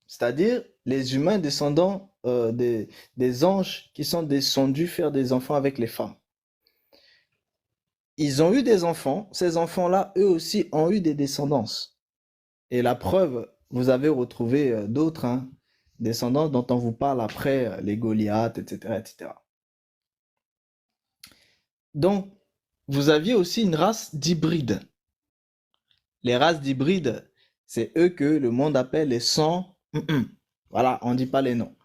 Speaker 2: c'est-à-dire les humains descendants des anges qui sont descendus faire des enfants avec les femmes. Ils ont eu des enfants, ces enfants-là, eux aussi, ont eu des descendances. Et la preuve, vous avez retrouvé d'autres descendants dont on vous parle après, les Goliaths, etc., etc. Donc, vous aviez aussi une race d'hybrides. Les races d'hybrides, c'est eux que le monde appelle les sans. Voilà, on ne dit pas les noms.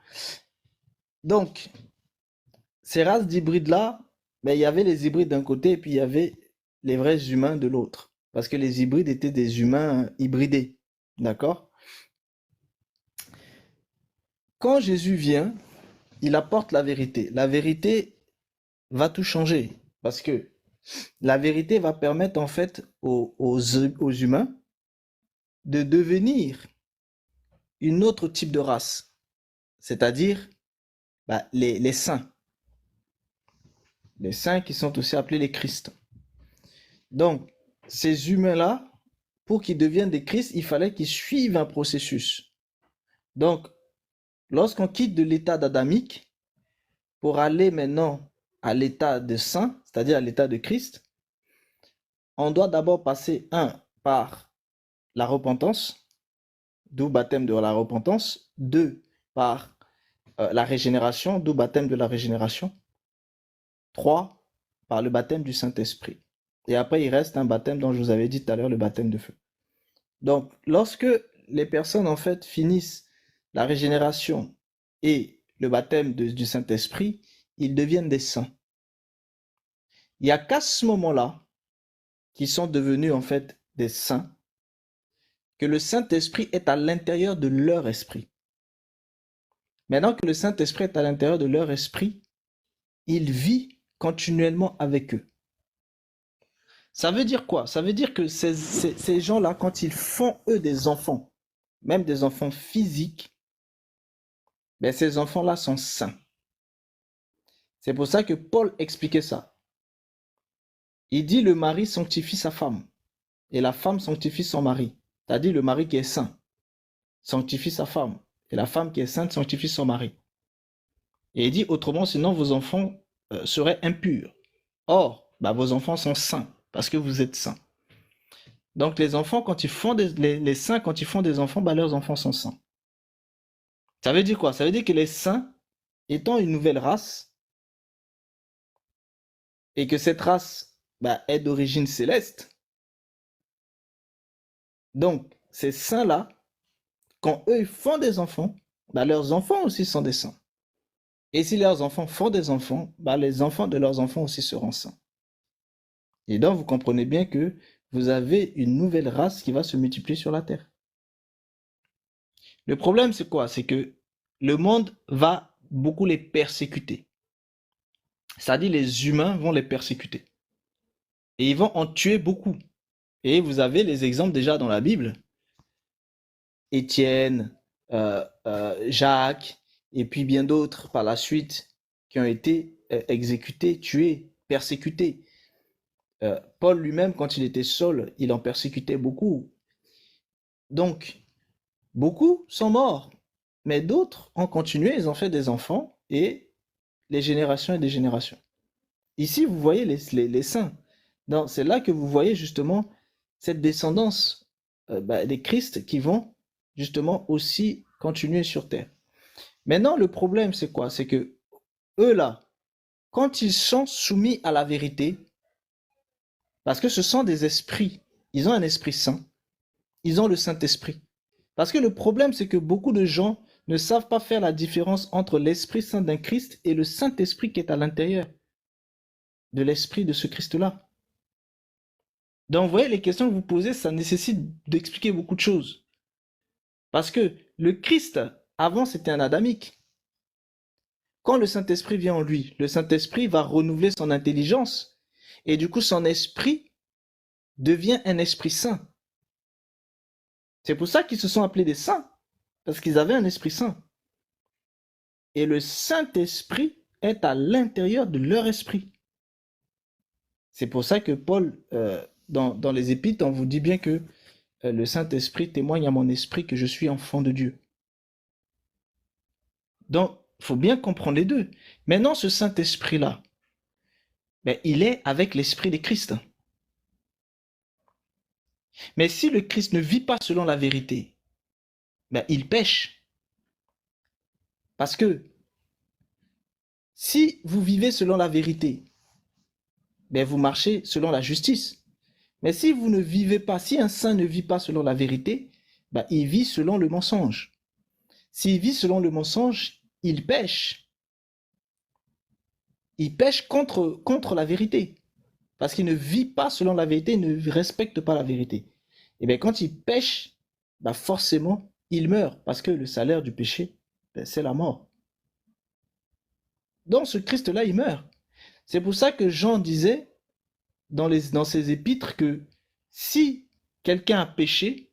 Speaker 2: Donc, ces races d'hybrides-là, ben, il y avait les hybrides d'un côté et puis il y avait les vrais humains de l'autre. Parce que les hybrides étaient des humains hybridés. D'accord? Quand Jésus vient, il apporte la vérité. La vérité va tout changer. Parce que la vérité va permettre en fait aux humains de devenir une autre type de race. C'est-à-dire les saints. Les saints qui sont aussi appelés les Christ. Donc, ces humains-là, pour qu'ils deviennent des Christ, il fallait qu'ils suivent un processus. Donc, lorsqu'on quitte de l'état d'adamique pour aller maintenant à l'état de saint, c'est-à-dire à l'état de Christ, on doit d'abord passer, par la repentance, d'où baptême de la repentance, 2, par la régénération, d'où baptême de la régénération, 3, par le baptême du Saint-Esprit. Et après, il reste un baptême dont je vous avais dit tout à l'heure, le baptême de feu. Donc, lorsque les personnes, en fait, finissent la régénération et le baptême du Saint-Esprit, ils deviennent des saints. Il n'y a qu'à ce moment-là qu'ils sont devenus, en fait, des saints, que le Saint-Esprit est à l'intérieur de leur esprit. Maintenant que le Saint-Esprit est à l'intérieur de leur esprit, il vit continuellement avec eux. Ça veut dire quoi? Ça veut dire que ces gens-là, quand ils font, eux, des enfants, même des enfants physiques, ben ces enfants-là sont saints. C'est pour ça que Paul expliquait ça. Il dit le mari sanctifie sa femme et la femme sanctifie son mari. C'est-à-dire le mari qui est saint sanctifie sa femme et la femme qui est sainte sanctifie son mari. Et il dit autrement, sinon vos enfants seraient impurs. Or, bah, vos enfants sont saints parce que vous êtes saints. Donc les enfants, quand ils font les saints, quand ils font des enfants, bah, leurs enfants sont saints. Ça veut dire quoi? Ça veut dire que les saints, étant une nouvelle race, et que cette race bah, est d'origine céleste, donc ces saints-là, quand eux font des enfants, bah, leurs enfants aussi sont des saints. Et si leurs enfants font des enfants, bah, les enfants de leurs enfants aussi seront saints. Et donc vous comprenez bien que vous avez une nouvelle race qui va se multiplier sur la terre. Le problème, c'est quoi? C'est que le monde va beaucoup les persécuter. C'est-à-dire les humains vont les persécuter. Et ils vont en tuer beaucoup. Et vous avez les exemples déjà dans la Bible. Étienne, Jacques, et puis bien d'autres par la suite qui ont été exécutés, tués, persécutés. Paul lui-même, quand il était seul, il en persécutait beaucoup. Donc, beaucoup sont morts, mais d'autres ont continué, ils ont fait des enfants, et les générations et des générations. Ici, vous voyez les saints. C'est là que vous voyez justement cette descendance des Christ qui vont justement aussi continuer sur terre. Maintenant, le problème, c'est quoi? C'est que eux là, quand ils sont soumis à la vérité, parce que ce sont des esprits, ils ont un esprit saint, ils ont le Saint-Esprit. Parce que le problème, c'est que beaucoup de gens ne savent pas faire la différence entre l'Esprit Saint d'un Christ et le Saint-Esprit qui est à l'intérieur de l'esprit de ce Christ-là. Donc, vous voyez, les questions que vous posez, ça nécessite d'expliquer beaucoup de choses. Parce que le Christ, avant, c'était un adamique. Quand le Saint-Esprit vient en lui, le Saint-Esprit va renouveler son intelligence. Et du coup, son esprit devient un esprit saint. C'est pour ça qu'ils se sont appelés des saints. Parce qu'ils avaient un esprit saint. Et le Saint-Esprit est à l'intérieur de leur esprit. C'est pour ça que Paul, dans les Épîtres, on vous dit bien que le Saint-Esprit témoigne à mon esprit que je suis enfant de Dieu. Donc, il faut bien comprendre les deux. Maintenant, ce Saint-Esprit-là, ben, il est avec l'Esprit de Christ. Mais si le Christ ne vit pas selon la vérité, ben, il pêche. Parce que si vous vivez selon la vérité, ben, vous marchez selon la justice. Mais si vous ne vivez pas, si un saint ne vit pas selon la vérité, ben, il vit selon le mensonge. S'il vit selon le mensonge, il pêche. Il pêche contre la vérité. Parce qu'il ne vit pas selon la vérité, il ne respecte pas la vérité. Et bien quand il pêche, ben forcément, il meurt. Parce que le salaire du péché, ben c'est la mort. Donc ce Christ-là, il meurt. C'est pour ça que Jean disait dans ses épîtres que si quelqu'un a péché,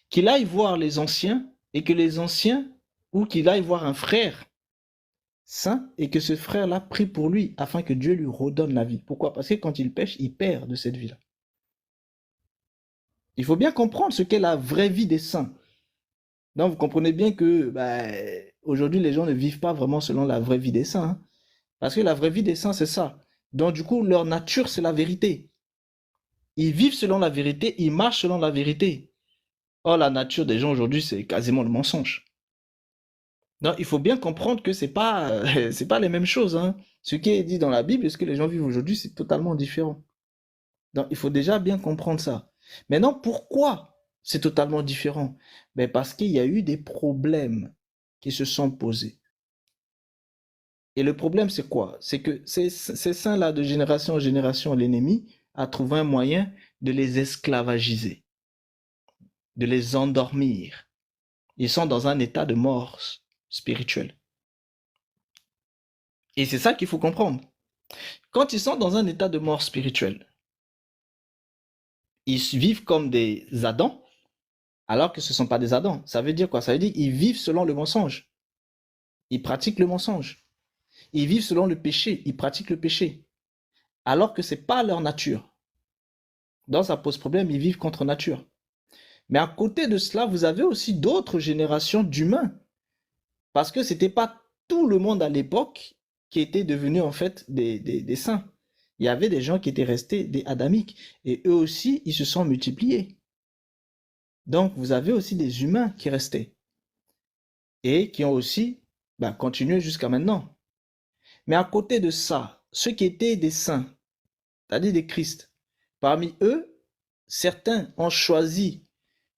Speaker 2: qu'il aille voir les anciens et que les anciens, ou qu'il aille voir un frère saint et que ce frère-là prie pour lui afin que Dieu lui redonne la vie. Pourquoi? Parce que quand il pêche, il perd de cette vie-là. Il faut bien comprendre ce qu'est la vraie vie des saints. Donc vous comprenez bien que aujourd'hui les gens ne vivent pas vraiment selon la vraie vie des saints. Hein. Parce que la vraie vie des saints, c'est ça. Donc du coup, leur nature, c'est la vérité. Ils vivent selon la vérité, ils marchent selon la vérité. Or, la nature des gens aujourd'hui, c'est quasiment le mensonge. Donc, il faut bien comprendre que c'est pas les mêmes choses. Hein. Ce qui est dit dans la Bible et ce que les gens vivent aujourd'hui, c'est totalement différent. Donc, il faut déjà bien comprendre ça. Maintenant, pourquoi c'est totalement différent? Ben, parce qu'il y a eu des problèmes qui se sont posés. Et le problème, c'est quoi? C'est que ces saints-là, de génération en génération, l'ennemi a trouvé un moyen de les esclavagiser, de les endormir. Ils sont dans un état de mort spirituelle. Et c'est ça qu'il faut comprendre. Quand ils sont dans un état de mort spirituelle, ils vivent comme des Adams, alors que ce ne sont pas des Adams. Ça veut dire quoi? Ça veut dire qu'ils vivent selon le mensonge. Ils pratiquent le mensonge. Ils vivent selon le péché. Ils pratiquent le péché. Alors que ce n'est pas leur nature. Donc ça pose problème, ils vivent contre nature. Mais à côté de cela, vous avez aussi d'autres générations d'humains. Parce que ce n'était pas tout le monde à l'époque qui était devenu en fait des saints. Il y avait des gens qui étaient restés des adamiques. Et eux aussi, ils se sont multipliés. Donc vous avez aussi des humains qui restaient. Et qui ont aussi continué jusqu'à maintenant. Mais à côté de ça, ceux qui étaient des saints, c'est-à-dire des Christ, parmi eux, certains ont choisi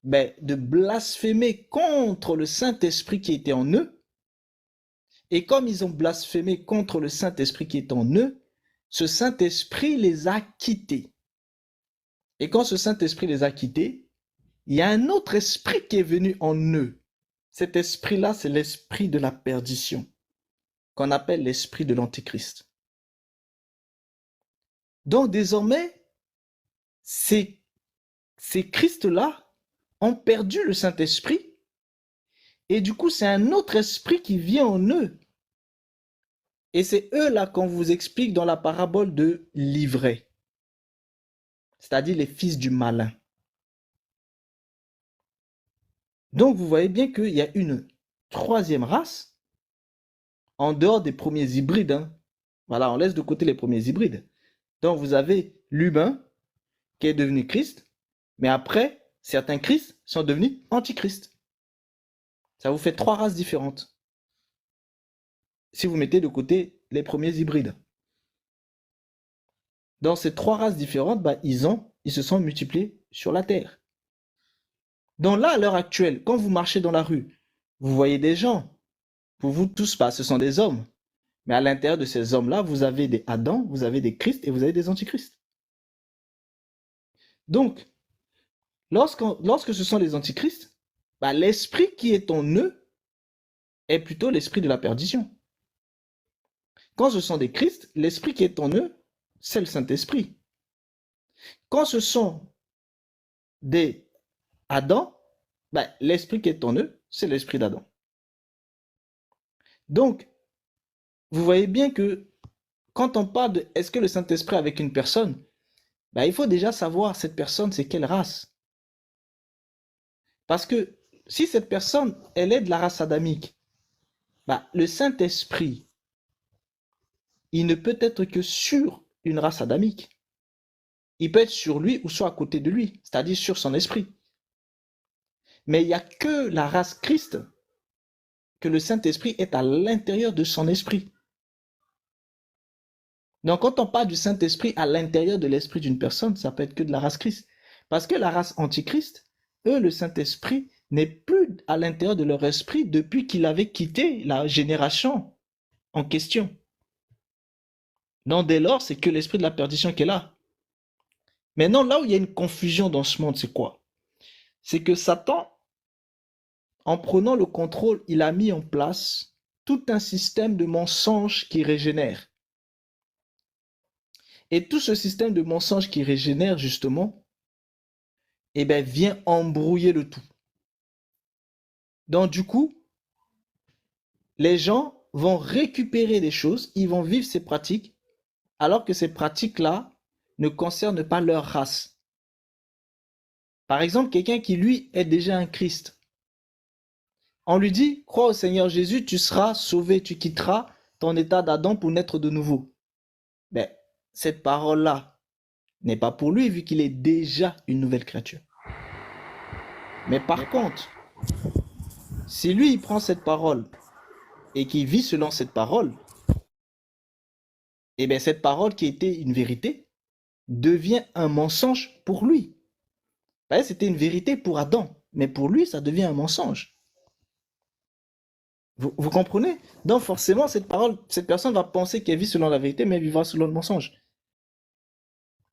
Speaker 2: de blasphémer contre le Saint-Esprit qui était en eux. Et comme ils ont blasphémé contre le Saint-Esprit qui est en eux, ce Saint-Esprit les a quittés. Et quand ce Saint-Esprit les a quittés, il y a un autre esprit qui est venu en eux. Cet esprit-là, c'est l'esprit de la perdition, qu'on appelle l'esprit de l'Antéchrist. Donc désormais, ces Christ-là ont perdu le Saint-Esprit, et du coup, c'est un autre esprit qui vient en eux. Et c'est eux-là qu'on vous explique dans la parabole de l'ivraie, c'est-à-dire les fils du malin. Donc vous voyez bien qu'il y a une troisième race, en dehors des premiers hybrides. Voilà, on laisse de côté les premiers hybrides. Donc vous avez l'humain qui est devenu Christ, mais après, certains Christ sont devenus antichrist. Ça vous fait 3 races différentes. Si vous mettez de côté les premiers hybrides. Dans ces 3 races différentes, ils se sont multipliés sur la terre. Donc là, à l'heure actuelle, quand vous marchez dans la rue, vous voyez des gens. Pour vous tous, ce sont des hommes. Mais à l'intérieur de ces hommes-là, vous avez des Adam, vous avez des Christ et vous avez des antichrists. Donc, lorsque ce sont les antichrists, l'esprit qui est en eux est plutôt l'esprit de la perdition. Quand ce sont des Christ, l'esprit qui est en eux, c'est le Saint-Esprit. Quand ce sont des Adam, l'esprit qui est en eux, c'est l'esprit d'Adam. Donc, vous voyez bien que quand on parle de est-ce que le Saint-Esprit est avec une personne, il faut déjà savoir cette personne, c'est quelle race. Parce que si cette personne, elle est de la race adamique, le Saint-Esprit, il ne peut être que sur une race adamique. Il peut être sur lui ou soit à côté de lui, c'est-à-dire sur son esprit. Mais il n'y a que la race Christ que le Saint-Esprit est à l'intérieur de son esprit. Donc quand on parle du Saint-Esprit à l'intérieur de l'esprit d'une personne, ça peut être que de la race Christ. Parce que la race antichrist, eux, le Saint-Esprit n'est plus à l'intérieur de leur esprit depuis qu'il avait quitté la génération en question. Donc dès lors, c'est que l'esprit de la perdition qui est là. Maintenant, là où il y a une confusion dans ce monde, c'est quoi? C'est que Satan, en prenant le contrôle, il a mis en place tout un système de mensonges qui régénère. Et tout ce système de mensonges qui régénère, justement, vient embrouiller le tout. Donc du coup, les gens vont récupérer des choses, ils vont vivre ces pratiques, alors que ces pratiques-là ne concernent pas leur race. Par exemple, quelqu'un qui, lui, est déjà un Christ. On lui dit, crois au Seigneur Jésus, tu seras sauvé, tu quitteras ton état d'Adam pour naître de nouveau. Cette parole-là n'est pas pour lui, vu qu'il est déjà une nouvelle créature. Mais par contre, si lui, il prend cette parole et qu'il vit selon cette parole, cette parole qui était une vérité devient un mensonge pour lui. C'était une vérité pour Adam, mais pour lui, ça devient un mensonge. Vous comprenez? Donc forcément, cette personne va penser qu'elle vit selon la vérité, mais elle vivra selon le mensonge.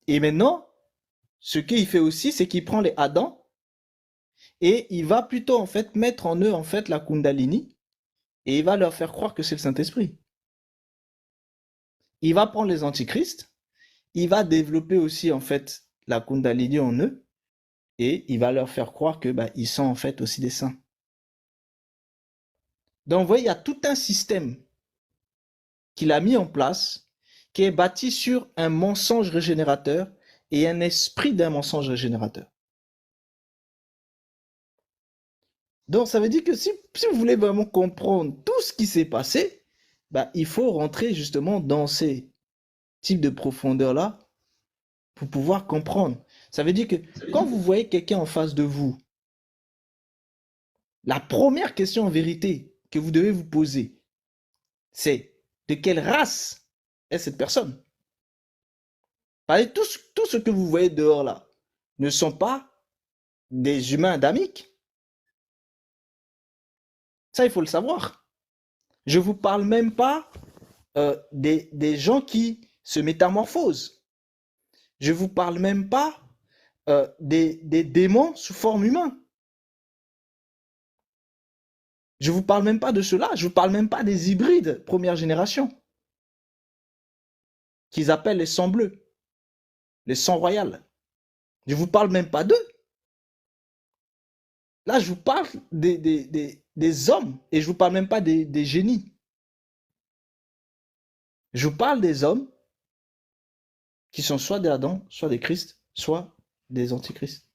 Speaker 2: Et maintenant, ce qu'il fait aussi, c'est qu'il prend les Adam et il va plutôt en fait mettre en eux en fait la Kundalini et il va leur faire croire que c'est le Saint-Esprit. Il va prendre les antichrists, il va développer aussi en fait la Kundalini en eux et il va leur faire croire que ils sont en fait aussi des saints. Donc, vous voyez, il y a tout un système qu'il a mis en place qui est bâti sur un mensonge régénérateur et un esprit d'un mensonge régénérateur. Donc, ça veut dire que si vous voulez vraiment comprendre tout ce qui s'est passé, il faut rentrer justement dans ces types de profondeur-là pour pouvoir comprendre. Ça veut dire que quand vous voyez quelqu'un en face de vous, la première question en vérité que vous devez vous poser, c'est de quelle race est cette personne? Parce que tout ce que vous voyez dehors là ne sont pas des humains adamiques. Ça, il faut le savoir. Je ne vous parle même pas des gens qui se métamorphosent. Je ne vous parle même pas des démons sous forme humaine. Je ne vous parle même pas de cela. Je ne vous parle même pas des hybrides première génération qu'ils appellent les sangs bleus, les sangs royales. Je ne vous parle même pas d'eux. Là, je vous parle des hommes et je ne vous parle même pas des génies. Je vous parle des hommes qui sont soit des Adam, soit des Christ, soit des antichrists.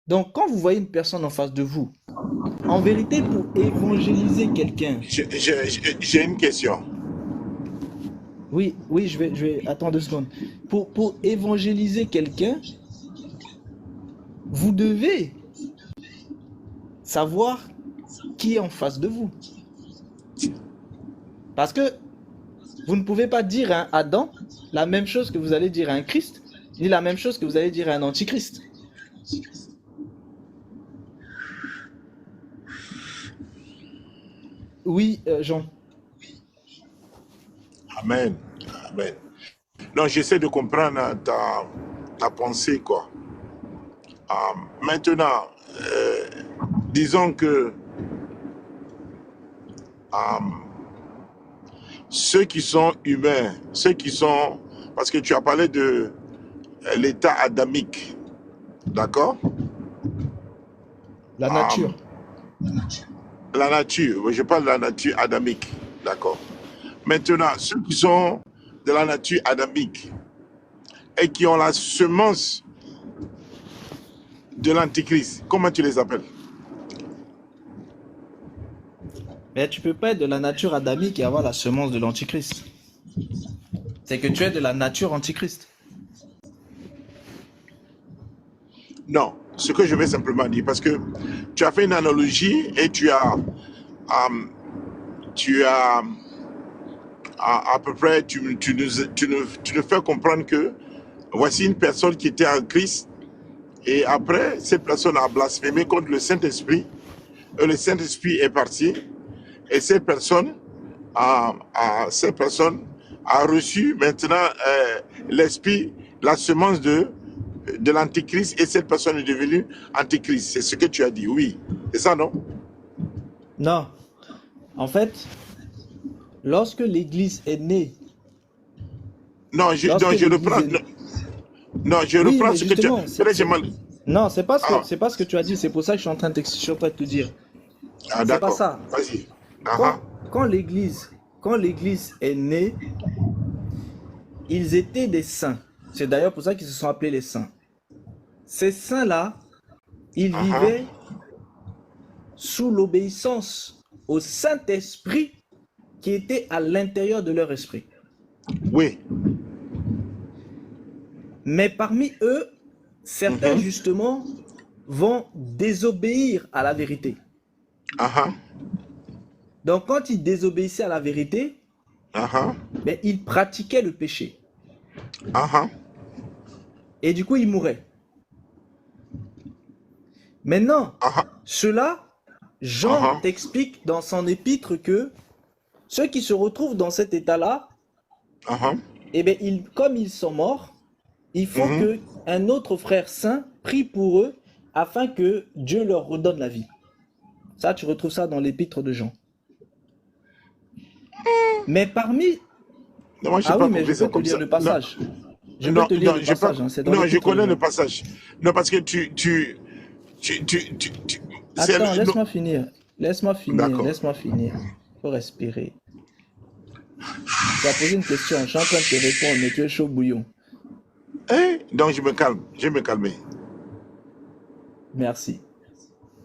Speaker 2: Donc, quand vous voyez une personne en face de vous, en vérité, pour évangéliser quelqu'un...
Speaker 6: J'ai une question.
Speaker 2: Oui, je vais... Attends 2 secondes. Pour évangéliser quelqu'un, vous devez savoir qui est en face de vous. Parce que vous ne pouvez pas dire à un Adam la même chose que vous allez dire à un Christ, ni la même chose que vous allez dire à un antichrist. Oui, Jean.
Speaker 6: Amen. Amen. Non, j'essaie de comprendre ta pensée, quoi. Maintenant, disons que ceux qui sont humains, ceux qui sont... Parce que tu as parlé de l'état adamique, d'accord?
Speaker 2: La nature.
Speaker 6: La nature, je parle de la nature adamique, d'accord? Maintenant, ceux qui sont de la nature adamique et qui ont la semence de l'antichrist, comment tu les appelles?
Speaker 2: Mais tu peux pas être de la nature adamique et avoir la semence de l'antichrist. C'est que tu es de la nature antichrist.
Speaker 6: Non, ce que je vais simplement dire, parce que tu as fait une analogie et tu as à peu près, tu nous fais comprendre que voici une personne qui était en Christ et après, cette personne a blasphémé contre le Saint-Esprit et le Saint-Esprit est parti et cette personne a reçu maintenant l'esprit, la semence de l'antichrist et cette personne est devenue antichrist. C'est ce que tu as dit, oui. C'est ça, non?
Speaker 2: Non. En fait, lorsque l'Église est née...
Speaker 6: Non, je reprends... Non, je
Speaker 2: Oui,
Speaker 6: reprends
Speaker 2: mais
Speaker 6: ce que tu
Speaker 2: justement,
Speaker 6: as...
Speaker 2: Non, c'est pas
Speaker 6: Ah.
Speaker 2: ce que tu as dit. C'est pour ça que je suis en train de te dire.
Speaker 6: Ah,
Speaker 2: C'est
Speaker 6: d'accord.
Speaker 2: pas ça.
Speaker 6: Vas-y.
Speaker 2: Quand l'Église est née, ils étaient des saints. C'est d'ailleurs pour ça qu'ils se sont appelés les saints. Ces saints-là, ils vivaient sous l'obéissance au Saint-Esprit qui était à l'intérieur de leur esprit.
Speaker 6: Oui.
Speaker 2: Mais parmi eux, certains justement vont désobéir à la vérité. Donc quand ils désobéissaient à la vérité, ils pratiquaient le péché. Et du coup, ils mouraient. Maintenant, cela, Jean t'explique dans son épître que ceux qui se retrouvent dans cet état-là, comme ils sont morts, il faut qu'un autre frère saint prie pour eux afin que Dieu leur redonne la vie. Ça, tu retrouves ça dans l'épître de Jean. Mais parmi...
Speaker 6: Non, moi,
Speaker 2: ah oui, mais je peux te lire le passage. Je peux
Speaker 6: Non,
Speaker 2: te lire
Speaker 6: non,
Speaker 2: le passage, hein, c'est dans
Speaker 6: non, je
Speaker 2: l'Épître aux
Speaker 6: connais le
Speaker 2: Romains.
Speaker 6: passage. Non, parce que c'est
Speaker 2: Attends,
Speaker 6: non,
Speaker 2: laisse-moi finir. Laisse-moi finir,
Speaker 6: d'accord.
Speaker 2: laisse-moi finir. Faut respirer. Tu as posé une question, je suis en train de te répondre, mais tu es chaud bouillon.
Speaker 6: Donc je me calme, je vais me calmer.
Speaker 2: Merci.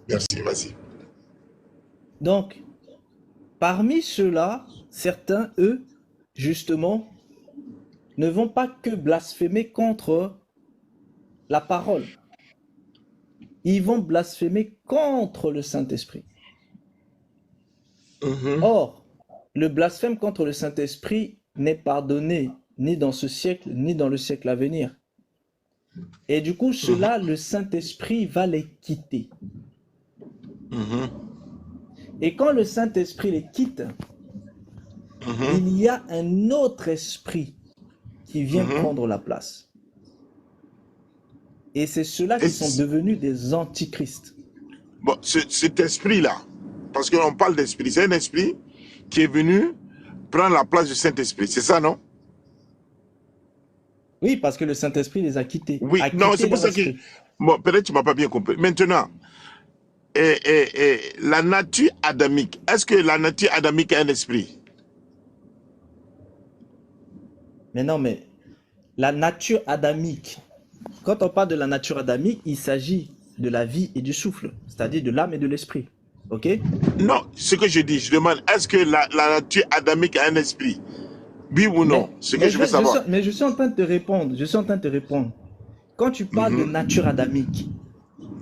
Speaker 6: Merci, vas-y.
Speaker 2: Donc, parmi ceux-là, certains, eux, justement, ne vont pas que blasphémer contre la parole. Ils vont blasphémer contre le Saint-Esprit.
Speaker 6: Mhm,
Speaker 2: Or, le blasphème contre le Saint-Esprit n'est pardonné ni dans ce siècle, ni dans le siècle à venir. Et du coup, ceux-là, le Saint-Esprit va les quitter.
Speaker 6: mhm,
Speaker 2: Et quand le Saint-Esprit les quitte,
Speaker 6: mhm,
Speaker 2: il y a un autre esprit qui vient
Speaker 6: mhm.
Speaker 2: prendre la place. Et c'est ceux-là
Speaker 6: Et
Speaker 2: qui sont devenus des antichrists.
Speaker 6: bon, cet esprit-là, parce qu'on parle d'esprit, c'est un esprit qui est venu prendre la place du Saint-Esprit, c'est ça, non?
Speaker 2: Oui, parce que le Saint-Esprit les a quittés,
Speaker 6: Oui,
Speaker 2: a
Speaker 6: non,
Speaker 2: quitté
Speaker 6: c'est pour
Speaker 2: leur
Speaker 6: ça que...
Speaker 2: esprit.
Speaker 6: Bon, peut-être tu ne m'as pas bien compris. Maintenant, la nature adamique, est-ce que la nature adamique a un esprit?
Speaker 2: Mais non, mais la nature adamique, quand on parle de la nature adamique, il s'agit de la vie et du souffle, c'est-à-dire de l'âme et de l'esprit. Ok?
Speaker 6: Non, ce que je dis, je demande, est-ce que la nature adamique a un esprit? Oui ou non? Ce que je veux savoir.
Speaker 2: Mais je suis en train de te répondre. Je suis en train de te répondre. Quand tu parles de nature adamique,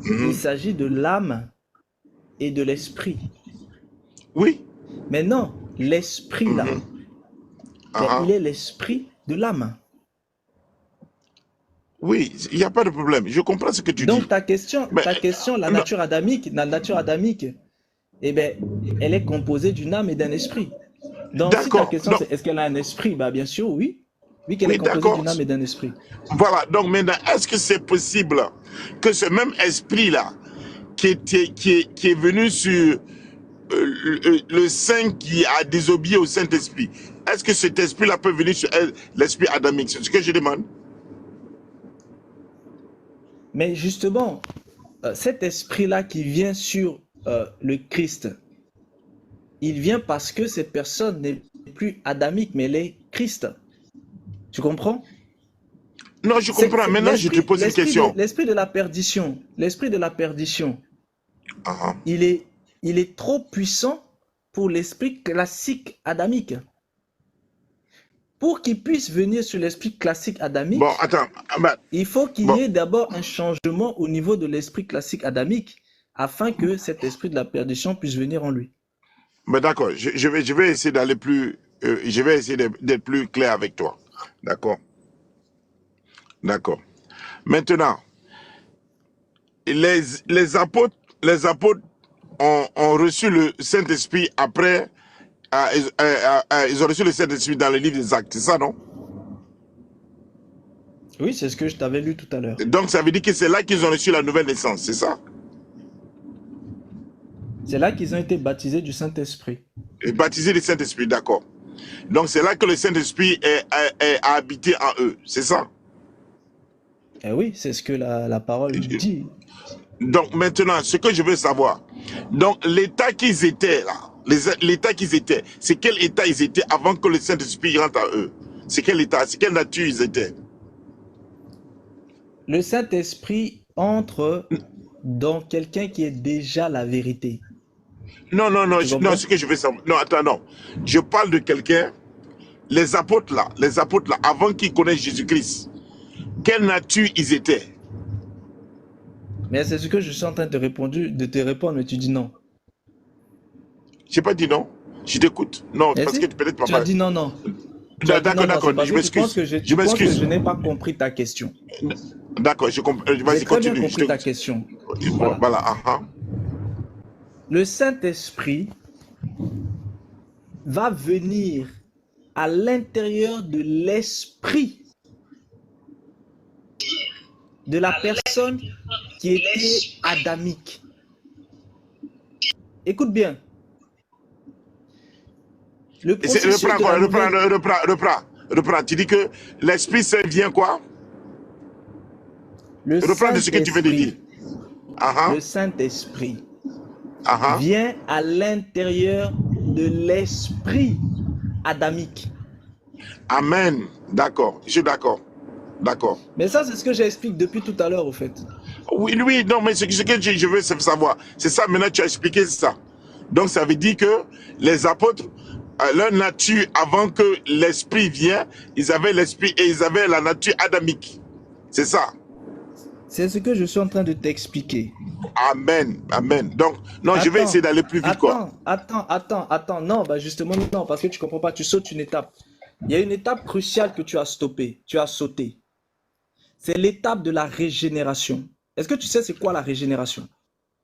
Speaker 2: il s'agit de l'âme et de l'esprit.
Speaker 6: Oui.
Speaker 2: Maintenant, l'esprit là, ben,
Speaker 6: Ah,
Speaker 2: il est l'esprit de l'âme.
Speaker 6: oui, il n'y a pas de problème. Je comprends ce que tu dis.
Speaker 2: Donc ta question,
Speaker 6: Mais
Speaker 2: la
Speaker 6: non,
Speaker 2: nature adamique, eh ben, elle est composée d'une âme et d'un esprit. Donc si ta
Speaker 6: d'accord.
Speaker 2: question
Speaker 6: Non,
Speaker 2: c'est est-ce qu'elle a un esprit? Bah bien sûr, oui. Oui qu'elle est
Speaker 6: oui,
Speaker 2: composée
Speaker 6: d'accord.
Speaker 2: d'une âme et d'un esprit.
Speaker 6: Voilà. Donc maintenant, est-ce que c'est possible que ce même esprit-là, qui est venu sur le Saint qui a désobéi au Saint-Esprit, est-ce que cet esprit-là peut venir sur l'esprit adamique? C'est ce que je demande.
Speaker 2: Mais justement, cet esprit-là qui vient sur le Christ, il vient parce que cette personne n'est plus adamique, mais elle est Christ. Tu comprends?
Speaker 6: Non, je comprends. Maintenant, je te pose une question.
Speaker 2: L'esprit de la perdition,
Speaker 6: Ah,
Speaker 2: il est trop puissant pour l'esprit classique adamique. Pour qu'il puisse venir sur l'esprit classique
Speaker 6: bon,
Speaker 2: adamique,
Speaker 6: attends.
Speaker 2: il faut qu'il
Speaker 6: Bon,
Speaker 2: y ait d'abord un changement au niveau de l'esprit classique adamique afin que cet esprit de la perdition puisse venir en lui.
Speaker 6: mais d'accord. Je vais essayer d'aller plus. Je vais essayer d'être plus clair avec toi. D'accord. D'accord. Maintenant, les apôtres ont reçu le Saint-Esprit après. Ils ont reçu le Saint-Esprit dans le livre des Actes, c'est ça, non?
Speaker 2: Oui, c'est ce que je t'avais lu tout à l'heure.
Speaker 6: Donc, ça veut dire que c'est là qu'ils ont reçu la nouvelle naissance, c'est ça?
Speaker 2: C'est là qu'ils ont été baptisés du Saint-Esprit.
Speaker 6: Et baptisés du Saint-Esprit, d'accord. Donc, c'est là que le Saint-Esprit a habité en eux, c'est ça?
Speaker 2: Eh oui, c'est ce que la parole dit.
Speaker 6: Donc, maintenant, ce que je veux savoir, donc, l'état qu'ils étaient là, l'état qu'ils étaient, c'est quel état ils étaient avant que le Saint-Esprit rentre en eux? C'est quel état, c'est quelle nature ils étaient?
Speaker 2: Le Saint-Esprit entre dans quelqu'un qui est déjà la vérité.
Speaker 6: Non, non, non,
Speaker 2: Tu
Speaker 6: non,
Speaker 2: comprends?
Speaker 6: ce que je veux savoir. Non, attends, non. Je parle de quelqu'un, les apôtres là, avant qu'ils connaissent Jésus-Christ, quelle nature ils étaient?
Speaker 2: Mais c'est ce que je suis en train de te répondre, mais tu dis non.
Speaker 6: J'ai pas dit non. Je t'écoute. Non,
Speaker 2: Mais
Speaker 6: parce
Speaker 2: si,
Speaker 6: que peut-être
Speaker 2: tu as
Speaker 6: papa.
Speaker 2: dit non, non. Tu as dit
Speaker 6: D'accord,
Speaker 2: non, non, c'est
Speaker 6: d'accord,
Speaker 2: parce
Speaker 6: je
Speaker 2: que tu penses
Speaker 6: m'excuse.
Speaker 2: que
Speaker 6: Je m'excuse.
Speaker 2: je n'ai pas compris ta question.
Speaker 6: D'accord, je comprends.
Speaker 2: J'ai
Speaker 6: Vas-y,
Speaker 2: très bien
Speaker 6: continue.
Speaker 2: compris ta question.
Speaker 6: Voilà.
Speaker 2: Voilà.
Speaker 6: Ah, ah.
Speaker 2: Le Saint-Esprit va venir à l'intérieur de l'esprit de la personne qui était adamique. Écoute bien. Le processus de la nouvelle...
Speaker 6: Reprends. Reprends. Tu dis que l'Esprit Saint vient quoi?
Speaker 2: Le
Speaker 6: Reprends de ce que tu viens de dire.
Speaker 2: Saint-Esprit,
Speaker 6: Ah
Speaker 2: le Saint-Esprit
Speaker 6: ah, ah
Speaker 2: vient à l'intérieur de l'esprit adamique.
Speaker 6: ah. Amen. D'accord. Je suis d'accord. D'accord.
Speaker 2: Mais ça, c'est ce que j'explique depuis tout à l'heure, au fait.
Speaker 6: Oui, oui, non, mais ce que je veux savoir, c'est ça, maintenant tu as expliqué ça. Donc ça veut dire que les apôtres, leur nature, avant que l'esprit vienne, ils avaient l'esprit et ils avaient la nature adamique. C'est ça.
Speaker 2: C'est ce que je suis en train de t'expliquer.
Speaker 6: Amen, amen. Donc, non, je vais essayer d'aller plus vite, quoi.
Speaker 2: Attends. Non, bah justement, non, parce que tu comprends pas, tu sautes une étape. Il y a une étape cruciale que tu as stoppée, tu as sauté. C'est l'étape de la régénération. Est-ce que tu sais c'est quoi la régénération?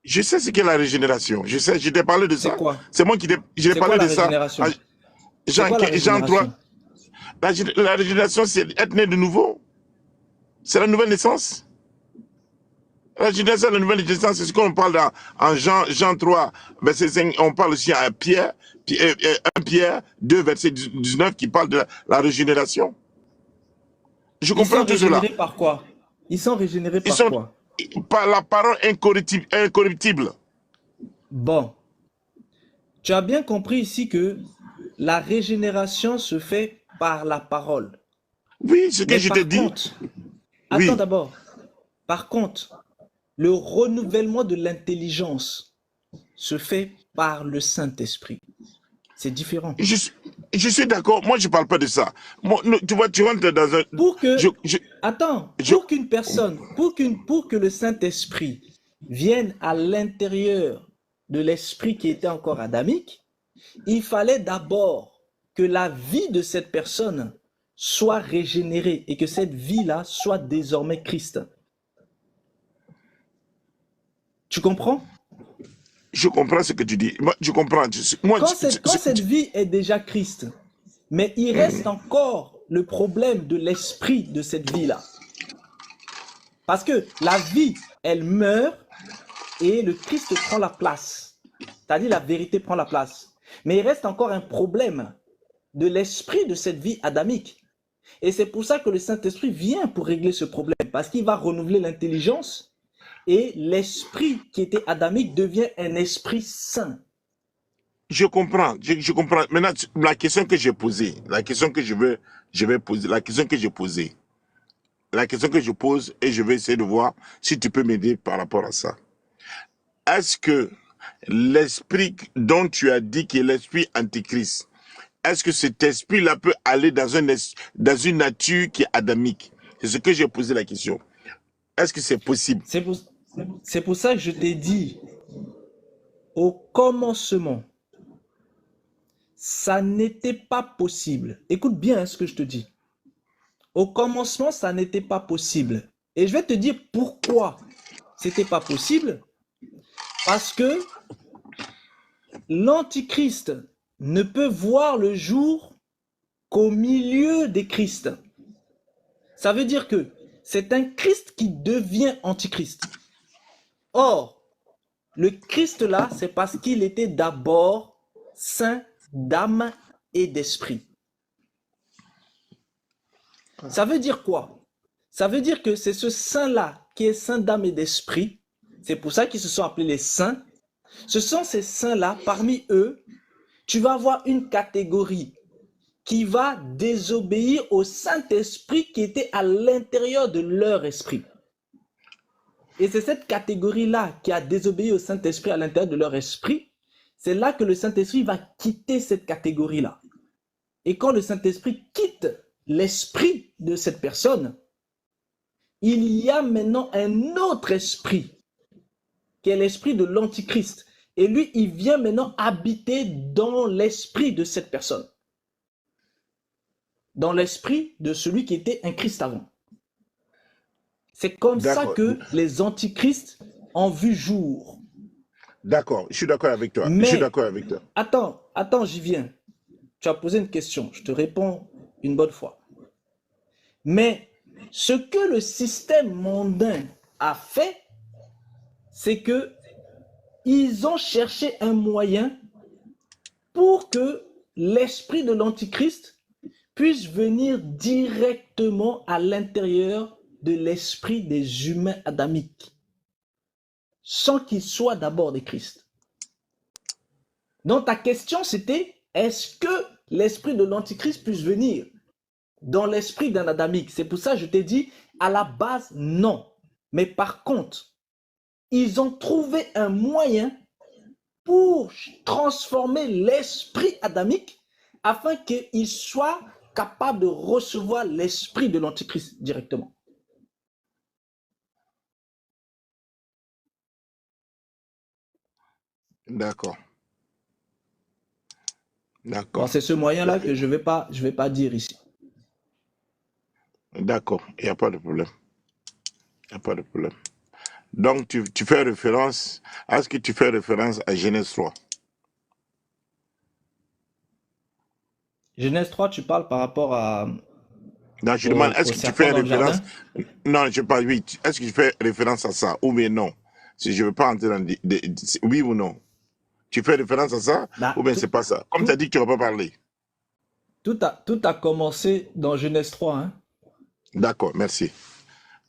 Speaker 6: Je sais ce qu'est la régénération. Je sais, je t'ai parlé de
Speaker 2: C'est
Speaker 6: ça.
Speaker 2: quoi?
Speaker 6: C'est moi qui t'ai
Speaker 2: C'est quoi
Speaker 6: parlé
Speaker 2: la
Speaker 6: de ça.
Speaker 2: régénération?
Speaker 6: à
Speaker 2: C'est quoi la
Speaker 6: Jean 3.
Speaker 2: régénération?
Speaker 6: La régénération, c'est être né de nouveau. C'est la nouvelle naissance. La régénération, la nouvelle naissance, c'est ce qu'on parle en Jean 3, verset 5. On parle aussi à Pierre, 1 Pierre 2, verset 19, qui parle de la régénération. Je
Speaker 2: Ils
Speaker 6: comprends
Speaker 2: sont
Speaker 6: tout cela.
Speaker 2: régénérés par quoi? Ils sont régénérés
Speaker 6: Ils
Speaker 2: par
Speaker 6: sont
Speaker 2: quoi?
Speaker 6: par la parole incorruptible.
Speaker 2: Bon, tu as bien compris ici que la régénération se fait par la parole.
Speaker 6: Oui, ce que
Speaker 2: Mais
Speaker 6: je
Speaker 2: par
Speaker 6: te dis.
Speaker 2: contre, attends
Speaker 6: Oui.
Speaker 2: d'abord. Par contre, le renouvellement de l'intelligence se fait par le Saint-Esprit. C'est différent.
Speaker 6: Je suis d'accord. Moi, je ne parle pas de ça. Moi, tu vois, tu rentres dans un...
Speaker 2: Pour que,
Speaker 6: Attends,
Speaker 2: pour qu'une personne, pour que le Saint-Esprit vienne à l'intérieur de l'esprit qui était encore adamique, il fallait d'abord que la vie de cette personne soit régénérée et que cette vie-là soit désormais Christ. Tu comprends?
Speaker 6: Je comprends ce que tu dis. Moi, je comprends.
Speaker 2: Quand cette vie est déjà Christ, mais il reste encore le problème de l'esprit de cette vie-là. Parce que la vie, elle meurt et le Christ prend la place. C'est-à-dire la vérité prend la place. Mais il reste encore un problème de l'esprit de cette vie adamique. Et c'est pour ça que le Saint-Esprit vient pour régler ce problème. Parce qu'il va renouveler l'intelligence et l'esprit qui était adamique devient un esprit saint.
Speaker 6: Je comprends. Je comprends. Maintenant, la question que j'ai posée, la question que je vais poser, la question que j'ai posée, la question que je pose et je vais essayer de voir si tu peux m'aider par rapport à ça. Est-ce que l'esprit dont tu as dit qu'il est l'esprit antichrist, est-ce que cet esprit-là peut aller dans une nature qui est adamique? C'est ce que j'ai posé la question. Est-ce que c'est possible?
Speaker 2: C'est pour ça que je t'ai dit, au commencement, ça n'était pas possible. Écoute bien ce que je te dis. Au commencement, ça n'était pas possible. Et je vais te dire pourquoi c'était pas possible. Parce que l'Antichrist ne peut voir le jour qu'au milieu des Christ. Ça veut dire que c'est un Christ qui devient Antichrist. Or, le Christ là, c'est parce qu'il était d'abord saint d'âme et d'esprit. Ça veut dire quoi? Ça veut dire que c'est ce saint-là qui est saint d'âme et d'esprit. C'est pour ça qu'ils se sont appelés les saints. Ce sont ces saints-là, parmi eux, tu vas avoir une catégorie qui va désobéir au Saint-Esprit qui était à l'intérieur de leur esprit. Et c'est cette catégorie-là qui a désobéi au Saint-Esprit à l'intérieur de leur esprit. C'est là que le Saint-Esprit va quitter cette catégorie-là. Et quand le Saint-Esprit quitte l'esprit de cette personne, il y a maintenant un autre esprit, qui est l'esprit de l'Antichrist. Et lui, il vient maintenant habiter dans l'esprit de cette personne. Dans l'esprit de celui qui était un Christ avant. C'est comme ça que les antichrists ont vu jour.
Speaker 6: D'accord, je suis d'accord avec toi.
Speaker 2: Mais,
Speaker 6: je suis d'accord avec toi.
Speaker 2: Attends, j'y viens. Tu as posé une question, je te réponds une bonne fois. Mais ce que le système mondain a fait, c'est que ils ont cherché un moyen pour que l'esprit de l'Antichrist puisse venir directement à l'intérieur de l'esprit des humains adamiques, sans qu'ils soient d'abord des Christ. Donc ta question c'était, est-ce que l'esprit de l'Antichrist puisse venir dans l'esprit d'un adamique? C'est pour ça que je t'ai dit, à la base, non. Mais par contre, ils ont trouvé un moyen pour transformer l'esprit adamique afin qu'il soit capable de recevoir l'esprit de l'Antichrist directement.
Speaker 6: D'accord.
Speaker 2: Bon,
Speaker 6: D'accord.
Speaker 2: c'est ce moyen-là que je vais pas dire ici.
Speaker 6: D'accord. Il n'y a pas de problème. Il n'y a pas de problème. Donc, tu fais référence, est-ce que tu fais référence à Genèse 3?
Speaker 2: Genèse 3, tu parles par rapport à,
Speaker 6: Non, je demande,
Speaker 2: au
Speaker 6: est-ce que tu
Speaker 2: serpent
Speaker 6: fais
Speaker 2: dans le
Speaker 6: référence?
Speaker 2: jardin?
Speaker 6: Non, je parle, oui. Est-ce que tu fais référence à ça? Ou bien non? Si je ne veux pas entrer dans oui ou non? Tu fais référence à ça?
Speaker 2: Bah,
Speaker 6: Ou bien c'est pas ça? Comme tu as dit que tu ne vas pas parler.
Speaker 2: tout a commencé dans Genèse 3, hein.
Speaker 6: D'accord, merci.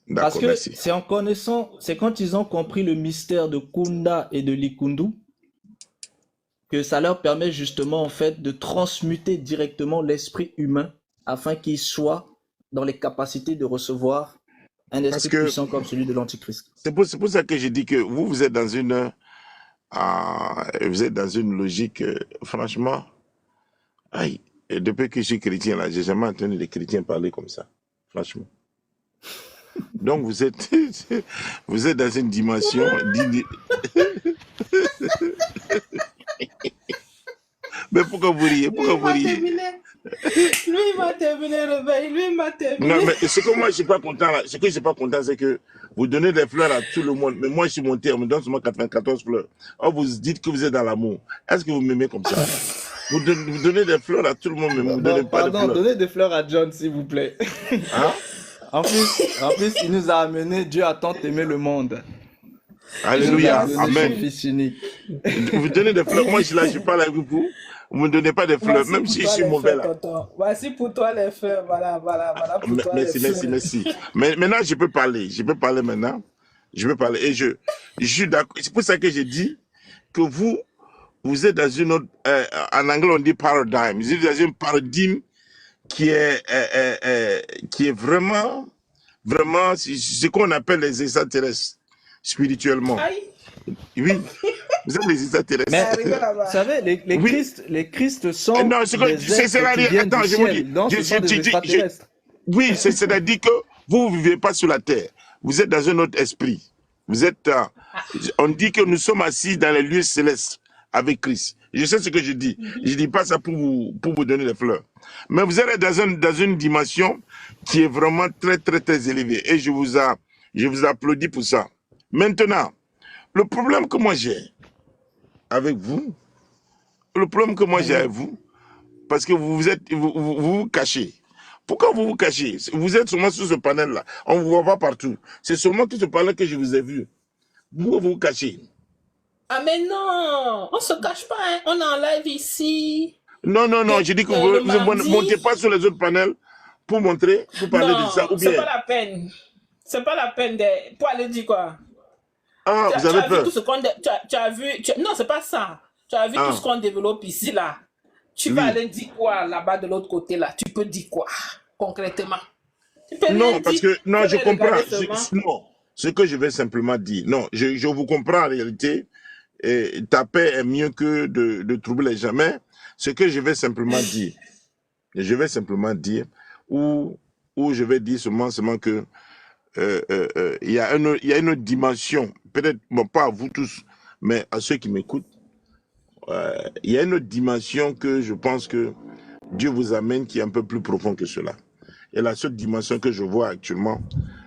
Speaker 2: Parce
Speaker 6: D'accord,
Speaker 2: que
Speaker 6: merci.
Speaker 2: c'est en connaissant, c'est quand ils ont compris le mystère de Kunda et de Likundu que ça leur permet justement en fait de transmuter directement l'esprit humain afin qu'il soit dans les capacités de recevoir un
Speaker 6: Parce
Speaker 2: esprit
Speaker 6: que
Speaker 2: puissant comme celui de l'Antichrist.
Speaker 6: c'est pour ça que j'ai dit que vous êtes dans une logique, franchement, aïe, et depuis que je suis chrétien, là, j'ai jamais entendu les chrétiens parler comme ça, franchement. Donc vous êtes, vous êtes dans une dimension, mais pourquoi vous riez?
Speaker 4: Lui,
Speaker 6: Pourquoi
Speaker 4: il
Speaker 6: vous
Speaker 4: m'a
Speaker 6: riez?
Speaker 4: terminé. Lui, il m'a terminé, Rebelle. Lui, il m'a terminé.
Speaker 6: Non, mais ce que moi je suis pas content là, ce que je suis pas content, c'est que vous donnez des fleurs à tout le monde, mais moi je suis monté, on me donne seulement 94 fleurs. Or vous dites que vous êtes dans l'amour. Est-ce que vous m'aimez comme ça? Vous donnez des fleurs à tout le monde, mais vous ne donnez pas de
Speaker 2: Pardon,
Speaker 6: fleurs.
Speaker 2: donnez des fleurs à John s'il vous plaît.
Speaker 6: Hein?
Speaker 2: En plus, il nous a amené, Dieu a tant aimé le monde. Il nous a
Speaker 6: Alléluia,
Speaker 2: donné son
Speaker 6: amen.
Speaker 2: fils unique.
Speaker 6: Vous donnez des fleurs. Moi je suis là, je parle avec vous. Vous me donnez pas de fleurs,
Speaker 4: Voici
Speaker 6: même
Speaker 4: pour
Speaker 6: si je
Speaker 4: toi
Speaker 6: suis
Speaker 4: les
Speaker 6: mauvais
Speaker 4: fleurs,
Speaker 6: là.
Speaker 4: tonton. Voici pour toi les fleurs. Voilà pour toi les
Speaker 6: Merci,
Speaker 4: fleurs.
Speaker 6: merci, merci. Mais maintenant je peux parler. Je peux parler maintenant. Je peux parler. Et je suis d'accord. C'est pour ça que j'ai dit que vous êtes dans une autre, en anglais on dit paradigme. Vous êtes dans un paradigme qui est vraiment ce qu'on appelle les extraterrestres spirituellement.
Speaker 4: Aïe,
Speaker 6: Oui, vous êtes les extraterrestres.
Speaker 2: Mais
Speaker 4: ça rigole
Speaker 2: vous
Speaker 4: là-bas.
Speaker 2: savez,
Speaker 6: Oui.
Speaker 2: les Christ sont
Speaker 6: Non, c'est que
Speaker 2: des êtres
Speaker 6: c'est-à-dire,
Speaker 2: qui viennent
Speaker 6: attends,
Speaker 2: du
Speaker 6: je vous dis,
Speaker 2: ciel. Donc, ce sont des
Speaker 6: je-
Speaker 2: extraterrestres.
Speaker 6: oui, c'est-à-dire que vous ne vivez pas sur la terre. Vous êtes dans un autre esprit. Vous êtes, on dit que nous sommes assis dans les lieux célestes avec Christ. Je sais ce que je dis. Je dis pas ça pour vous donner des fleurs. Mais vous êtes dans une dimension qui est vraiment très, très, très élevée. Et je vous applaudis pour ça. Maintenant, le problème que moi j'ai avec vous, parce que vous cachez. Pourquoi vous vous cachez? Vous êtes seulement sur ce panel-là. On ne vous voit pas partout. C'est seulement sur ce panel que je vous ai vu. Pourquoi vous vous cachez?
Speaker 4: Ah mais non, on se cache pas, hein. On est en live ici.
Speaker 6: Non, j'ai dit que
Speaker 4: Le
Speaker 6: vous ne
Speaker 4: mardi.
Speaker 6: montez pas sur les autres panels pour montrer, pour parler de ça. Ou
Speaker 4: Non, c'est
Speaker 6: bien,
Speaker 4: pas la peine. C'est pas la peine de... Pour aller dire quoi?
Speaker 6: ah,
Speaker 4: Tu
Speaker 6: vous
Speaker 4: as
Speaker 6: avez
Speaker 4: vu
Speaker 6: peur.
Speaker 4: tout ce qu'on... Tu as vu... Non, c'est pas ça. Tu as vu
Speaker 6: Ah.
Speaker 4: tout ce qu'on développe ici, là. Tu
Speaker 6: Oui.
Speaker 4: vas aller dire quoi là-bas de l'autre côté, là? Tu peux dire quoi, concrètement? Tu peux rien
Speaker 6: Non,
Speaker 4: dire.
Speaker 6: parce que, non,
Speaker 4: Tu
Speaker 6: je
Speaker 4: peux
Speaker 6: comprends.
Speaker 4: regarder seulement.
Speaker 6: Non, ce que je vais simplement dire, non, je vous comprends en réalité. Et ta paix est mieux que de troubler les gens. Mais ce que je vais simplement dire, ou je vais dire seulement que il y a une autre dimension, peut-être, bon, pas à vous tous, mais à ceux qui m'écoutent, il y a une autre dimension que je pense que Dieu vous amène qui est un peu plus profond que cela. Et la seule dimension que je vois actuellement,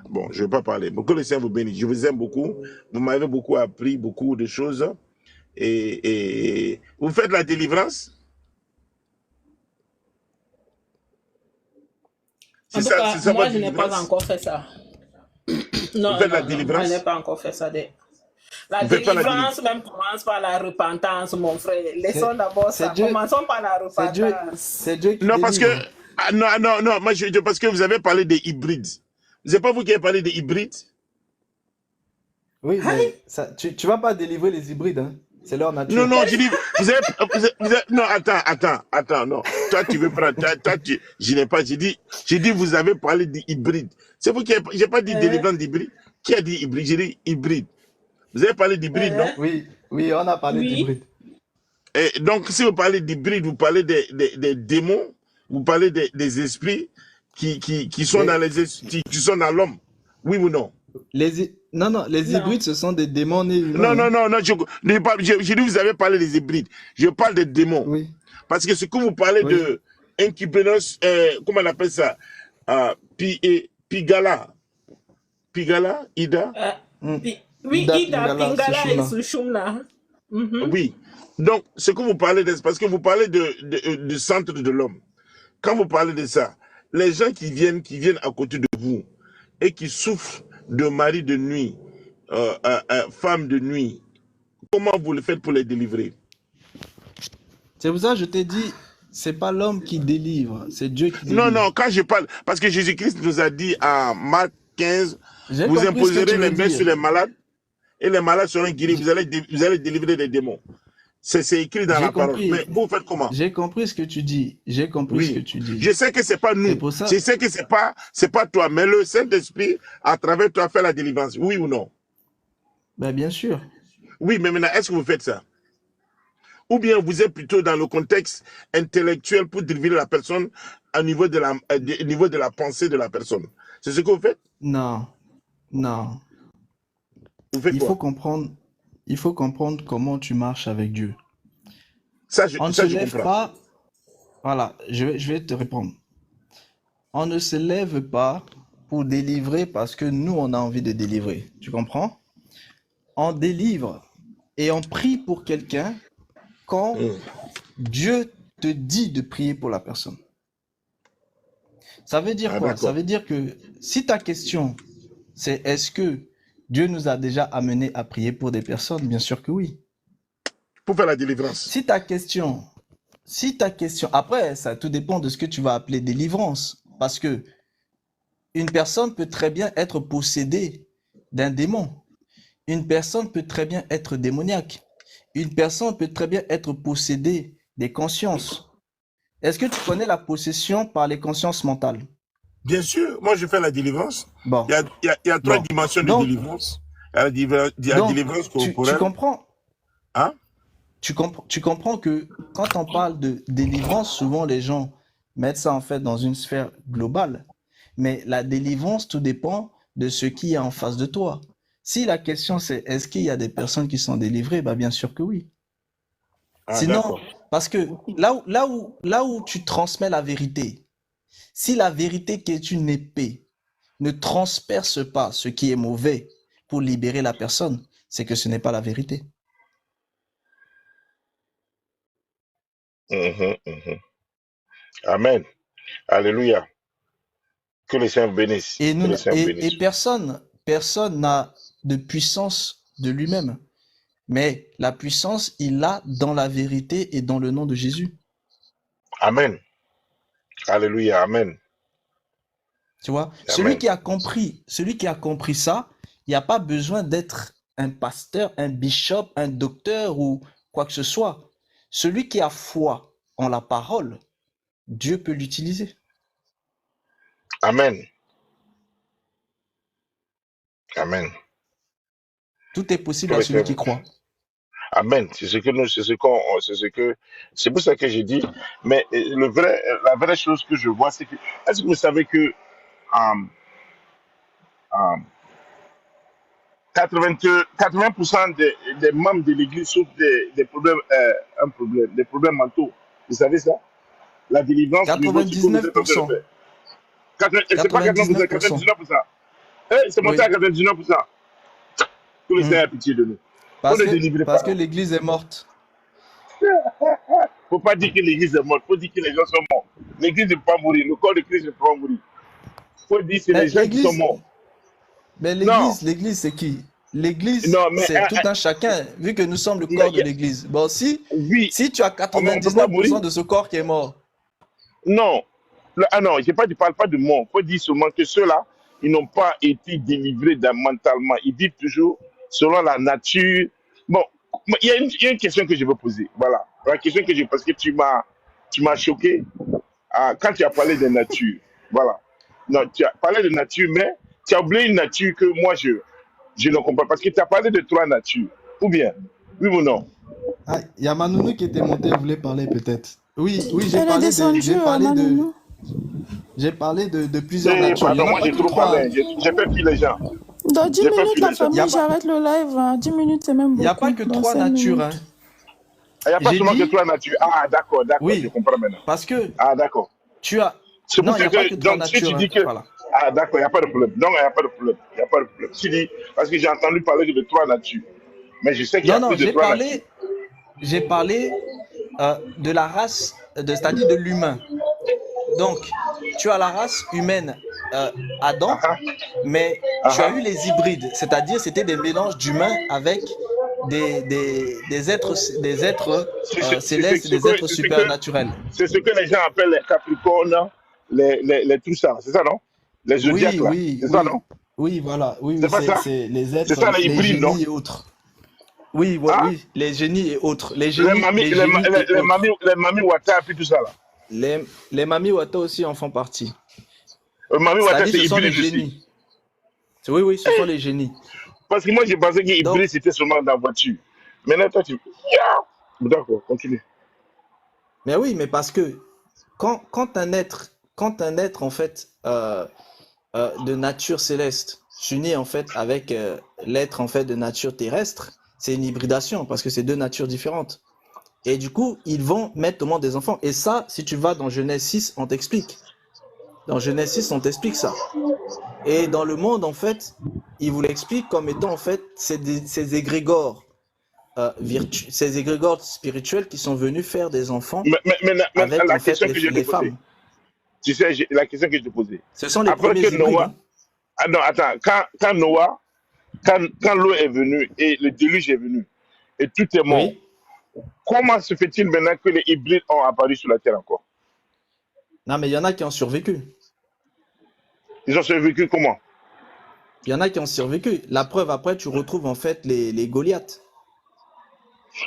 Speaker 6: bon, je ne vais pas parler. Que le Seigneur vous bénisse. Je vous aime beaucoup. Vous m'avez beaucoup appris, beaucoup de choses. Et vous faites la délivrance?
Speaker 4: En tout cas, moi, je n'ai pas encore fait ça. Non,
Speaker 6: vous faites la délivrance?
Speaker 4: je n'ai pas encore fait ça. La
Speaker 6: Vous faites pas la
Speaker 4: délivrance même commence par la repentance, mon frère. Laissons d'abord ça. Commençons par la repentance.
Speaker 2: C'est Dieu qui
Speaker 6: Non, parce que,
Speaker 2: délivre.
Speaker 6: Ah non, non, non, moi parce que vous avez parlé des hybrides. C'est pas vous qui avez parlé des hybrides?
Speaker 2: Oui, mais ça, tu vas pas délivrer les hybrides, hein. C'est leur
Speaker 6: Non,
Speaker 2: nature.
Speaker 6: non, j'ai dit, non, attends, non. Toi, tu veux prendre, je n'ai pas, j'ai dit, vous avez parlé d'hybride. C'est vous qui avez, j'ai pas dit délivrance d'hybride. Qui a dit hybride? J'ai dit hybride. Vous avez parlé d'hybride, non?
Speaker 2: Oui, oui, on a parlé
Speaker 4: Oui.
Speaker 2: d'hybride.
Speaker 6: Et donc, si vous parlez d'hybride, vous parlez des démons, vous parlez des esprits qui sont dans qui sont dans l'homme. Oui ou non?
Speaker 2: Non, non, les
Speaker 4: Non.
Speaker 2: hybrides, ce sont des démons nés humains.
Speaker 6: Non,
Speaker 2: hein.
Speaker 6: non, non, non, j'ai dit vous avez parlé des hybrides. Je parle des démons.
Speaker 2: Oui.
Speaker 6: Parce que ce que vous parlez
Speaker 2: Oui.
Speaker 6: de incubenos, comment on appelle ça? Pigala. Pigala, Ida?
Speaker 2: Mm.
Speaker 4: Oui,
Speaker 2: Ida,
Speaker 4: Ida,
Speaker 2: Pingala,
Speaker 4: Pingala et
Speaker 2: Sushumna.
Speaker 4: Sushumna.
Speaker 6: Oui. Donc, ce que vous parlez de, parce que vous parlez du centre de l'homme. Quand vous parlez de ça, les gens qui viennent à côté de vous et qui souffrent de mari de nuit, femme de nuit, comment vous le faites pour les délivrer?
Speaker 2: C'est pour ça que je t'ai dit, c'est pas l'homme qui délivre, c'est Dieu qui
Speaker 6: Non,
Speaker 2: délivre.
Speaker 6: non, quand je parle, parce que Jésus-Christ nous a dit en Marc 15,
Speaker 2: J'ai
Speaker 6: vous
Speaker 2: compris ce que
Speaker 6: imposerez
Speaker 2: tu
Speaker 6: les
Speaker 2: veux
Speaker 6: mains
Speaker 2: dire.
Speaker 6: sur les malades et les malades seront guéris. Vous allez délivrer des démons. C'est écrit dans
Speaker 2: J'ai
Speaker 6: la parole.
Speaker 2: compris.
Speaker 6: Mais vous faites comment?
Speaker 2: J'ai compris ce que tu dis. J'ai compris ce que
Speaker 6: Oui.
Speaker 2: tu dis.
Speaker 6: Je sais que c'est pas
Speaker 2: C'est
Speaker 6: nous.
Speaker 2: pour ça.
Speaker 6: Je sais que c'est pas toi, mais le Saint-Esprit, à travers toi, fait la délivrance. Oui ou non?
Speaker 2: Ben, bien sûr.
Speaker 6: Oui, mais maintenant, est-ce que vous faites ça? Ou bien vous êtes plutôt dans le contexte intellectuel pour délivrer la personne au niveau de la pensée de la personne. C'est ce que vous faites?
Speaker 2: Non, non.
Speaker 6: Vous faites
Speaker 2: Il
Speaker 6: quoi?
Speaker 2: faut comprendre comment tu marches avec Dieu.
Speaker 6: Ça,
Speaker 2: On ne
Speaker 6: je
Speaker 2: se lève
Speaker 6: comprends.
Speaker 2: pas. Voilà, je vais te répondre. On ne se lève pas pour délivrer parce que nous, on a envie de délivrer. Tu comprends? On délivre et on prie pour quelqu'un quand Dieu te dit de prier pour la personne. Ça veut dire
Speaker 6: Ah,
Speaker 2: quoi? Ça
Speaker 6: d'accord.
Speaker 2: veut dire que si ta question, c'est est-ce que Dieu nous a déjà amenés à prier pour des personnes? Bien sûr que oui.
Speaker 6: Pour faire la délivrance.
Speaker 2: Si ta question, après, ça tout dépend de ce que tu vas appeler délivrance. Parce que une personne peut très bien être possédée d'un démon. Une personne peut très bien être démoniaque. Une personne peut très bien être possédée des consciences. Est-ce que tu connais la possession par les consciences mentales?
Speaker 6: Bien sûr, moi je fais la délivrance.
Speaker 2: Bon,
Speaker 6: Il y a trois
Speaker 2: bon.
Speaker 6: dimensions de
Speaker 2: Donc,
Speaker 6: délivrance. Il y a la
Speaker 2: donc
Speaker 6: délivrance
Speaker 2: tu
Speaker 6: corporelle.
Speaker 2: comprends,
Speaker 6: Hein?
Speaker 2: tu comprends que quand on parle de délivrance, souvent les gens mettent ça en fait dans une sphère globale. Mais la délivrance, tout dépend de ce qui est en face de toi. Si la question c'est est-ce qu'il y a des personnes qui sont délivrées, bah bien sûr que oui.
Speaker 6: Ah,
Speaker 2: Sinon,
Speaker 6: d'accord.
Speaker 2: parce que là où tu transmets la vérité, si la vérité qui est une épée ne transperce pas ce qui est mauvais pour libérer la personne, c'est que ce n'est pas la vérité.
Speaker 6: Mhm, mhm. Amen. Alléluia. Que le Seigneur bénisse.
Speaker 2: Et,
Speaker 6: Que
Speaker 2: nous,
Speaker 6: le Seigneur
Speaker 2: et
Speaker 6: bénisse.
Speaker 2: personne n'a de puissance de lui-même. Mais la puissance, il l'a dans la vérité et dans le nom de Jésus.
Speaker 6: Amen. Alléluia. Amen.
Speaker 2: Tu vois, celui
Speaker 6: Amen.
Speaker 2: qui a compris ça, il n'y a pas besoin d'être un pasteur, un bishop, un docteur ou quoi que ce soit. Celui qui a foi en la parole, Dieu peut l'utiliser.
Speaker 6: Amen. Amen.
Speaker 2: Tout est possible
Speaker 6: Que
Speaker 2: à
Speaker 6: le
Speaker 2: celui
Speaker 6: Seigneur.
Speaker 2: qui croit.
Speaker 6: Amen. C'est pour ça que j'ai dit. Mais la vraie chose que je vois, c'est que, est-ce que vous savez que euh, euh, 80% des membres de l'Église souffrent des problèmes, des problèmes mentaux. Vous savez ça? La délivrance au niveau de ce que vous êtes en train de
Speaker 2: 99%.
Speaker 6: faire. C'est pas 80%,
Speaker 2: 99%.
Speaker 6: 99%. C'est monté
Speaker 2: Oui.
Speaker 6: à 99%. Que le Seigneur ait pitié de nous. On ne délivre
Speaker 2: Parce
Speaker 6: pas.
Speaker 2: que l'Église est morte.
Speaker 6: Faut pas dire que l'Église est morte. Faut dire que les gens sont morts. L'Église ne peut pas mourir. Le corps de Christ ne peut pas mourir. Faut dire que c'est
Speaker 2: Mais
Speaker 6: les gens qui sont morts. Non,
Speaker 2: l'Église, c'est qui? L'Église,
Speaker 6: non, mais
Speaker 2: c'est tout un chacun, vu que nous sommes le corps de l'Église. Bon, si
Speaker 6: oui,
Speaker 2: tu as
Speaker 6: on ne peut pas mourir.
Speaker 2: 99% de ce corps qui est mort,
Speaker 6: Non, Ah non, je ne parle pas de mort. Il faut dire seulement que ceux-là, ils n'ont pas été délivrés mentalement. Ils vivent toujours selon la nature. Bon, il y a une question que je veux poser. Voilà. La question que je parce que tu m'as choqué quand tu as parlé de nature. Voilà. Non, tu as parlé de nature, mais tu as oublié une nature que moi, je ne comprends pas. Parce que tu as parlé de trois natures. Ou bien, oui ou non?
Speaker 2: Ah, il y a Manonou qui était monté, elle voulait parler peut-être. Oui, oui,
Speaker 7: Elle est descendue, Manonou.
Speaker 2: j'ai parlé de plusieurs
Speaker 6: Eh,
Speaker 2: natures. Il n'y
Speaker 6: pardon,
Speaker 2: en a
Speaker 6: moi
Speaker 2: pas
Speaker 6: j'ai
Speaker 2: que
Speaker 6: trop
Speaker 2: trois.
Speaker 6: parlé. J'ai fait pile les gens.
Speaker 7: Dans 10
Speaker 6: J'ai fait
Speaker 7: minutes,
Speaker 6: pile
Speaker 7: la
Speaker 6: les gens.
Speaker 2: Il n'y a
Speaker 7: famille,
Speaker 2: pas,
Speaker 7: j'arrête le live. Hein. 10 minutes, c'est même
Speaker 2: il y a
Speaker 7: beaucoup.
Speaker 2: pas que
Speaker 7: Dans
Speaker 2: trois
Speaker 7: 5
Speaker 2: natures, hein.
Speaker 7: minutes.
Speaker 6: Il n'y a pas
Speaker 2: J'ai
Speaker 6: seulement que
Speaker 2: dit,
Speaker 6: trois natures. Ah, d'accord, d'accord, je
Speaker 2: oui,
Speaker 6: comprends maintenant.
Speaker 2: parce que
Speaker 6: Ah, d'accord.
Speaker 2: tu as...
Speaker 6: C'est pour
Speaker 2: Non, il n'y
Speaker 6: ça
Speaker 2: a pas
Speaker 6: que,
Speaker 2: que trois
Speaker 6: donc, si tu
Speaker 2: natures, hein.
Speaker 6: dis que.
Speaker 2: Voilà.
Speaker 6: Ah, d'accord, il n'y a pas de problème. Non, il n'y a pas de problème. Il n'y a pas de problème. Tu dis, parce que j'ai entendu parler de trois natures. Mais je sais qu'il y
Speaker 2: Non,
Speaker 6: a
Speaker 2: non,
Speaker 6: plus de trois natures.
Speaker 2: j'ai parlé de la race, c'est-à-dire de l'humain. Donc, tu as la race humaine, Adam,
Speaker 6: Ah, ah,
Speaker 2: mais
Speaker 6: ah,
Speaker 2: tu as
Speaker 6: ah.
Speaker 2: eu les hybrides, c'est-à-dire c'était des mélanges d'humains avec des êtres célestes et des êtres supernaturels.
Speaker 6: C'est ce que les gens appellent les capricornes, tout ça. C'est ça, non? Les zodiacs,
Speaker 2: Oui,
Speaker 6: là.
Speaker 2: oui,
Speaker 6: C'est ça,
Speaker 2: oui,
Speaker 6: non?
Speaker 2: oui, voilà, oui,
Speaker 6: C'est
Speaker 2: oui,
Speaker 6: pas ça?
Speaker 2: c'est les
Speaker 6: C'est
Speaker 2: êtres,
Speaker 6: ça, les
Speaker 2: les
Speaker 6: hybrides, non?
Speaker 2: génies et autres. Oui,
Speaker 6: Hein?
Speaker 2: oui, les génies et autres,
Speaker 6: Les mamies,
Speaker 2: les génies et autres.
Speaker 6: les mamies Wata, puis tout ça, là.
Speaker 2: Les mamies Wata aussi en font partie.
Speaker 6: Mamie Wata,
Speaker 2: C'est-à-dire,
Speaker 6: c'est
Speaker 2: ce sont les
Speaker 6: hybride aussi.
Speaker 2: génies. Oui, oui, ce sont les génies.
Speaker 6: Parce que moi, je pensais que
Speaker 2: Donc,
Speaker 6: hybride, c'était seulement dans la voiture. Maintenant, toi, tu. Yeah! D'accord, continue.
Speaker 2: mais oui, mais parce que quand un être en fait de nature céleste s'unit en fait avec l'être en fait de nature terrestre, c'est une hybridation parce que c'est deux natures différentes. Et du coup, ils vont mettre au monde des enfants. Et ça, si tu vas dans Genèse 6, on t'explique. Dans Genèse 6, on t'explique ça. Et dans le monde, en fait, ils vous l'expliquent comme étant en fait ces égrégores ces égrégores spirituels qui sont venus faire des enfants
Speaker 6: Mais
Speaker 2: avec
Speaker 6: la
Speaker 2: en fait
Speaker 6: question que je te
Speaker 2: les
Speaker 6: posais,
Speaker 2: femmes.
Speaker 6: tu sais, la question que je te posais.
Speaker 2: Ce sont les
Speaker 6: Après
Speaker 2: premiers
Speaker 6: que
Speaker 2: hybrides.
Speaker 6: Noah.
Speaker 2: Hein.
Speaker 6: Ah non, attends, quand Noah, quand l'eau est venue et le déluge est venu et tout est mort,
Speaker 2: Oui.
Speaker 6: comment se fait-il maintenant que les hybrides ont apparu sur la terre encore?
Speaker 2: Non, mais il y en a qui ont survécu.
Speaker 6: Ils ont survécu comment?
Speaker 2: Il y en a qui ont survécu. La preuve, après, tu retrouves en fait les Goliaths.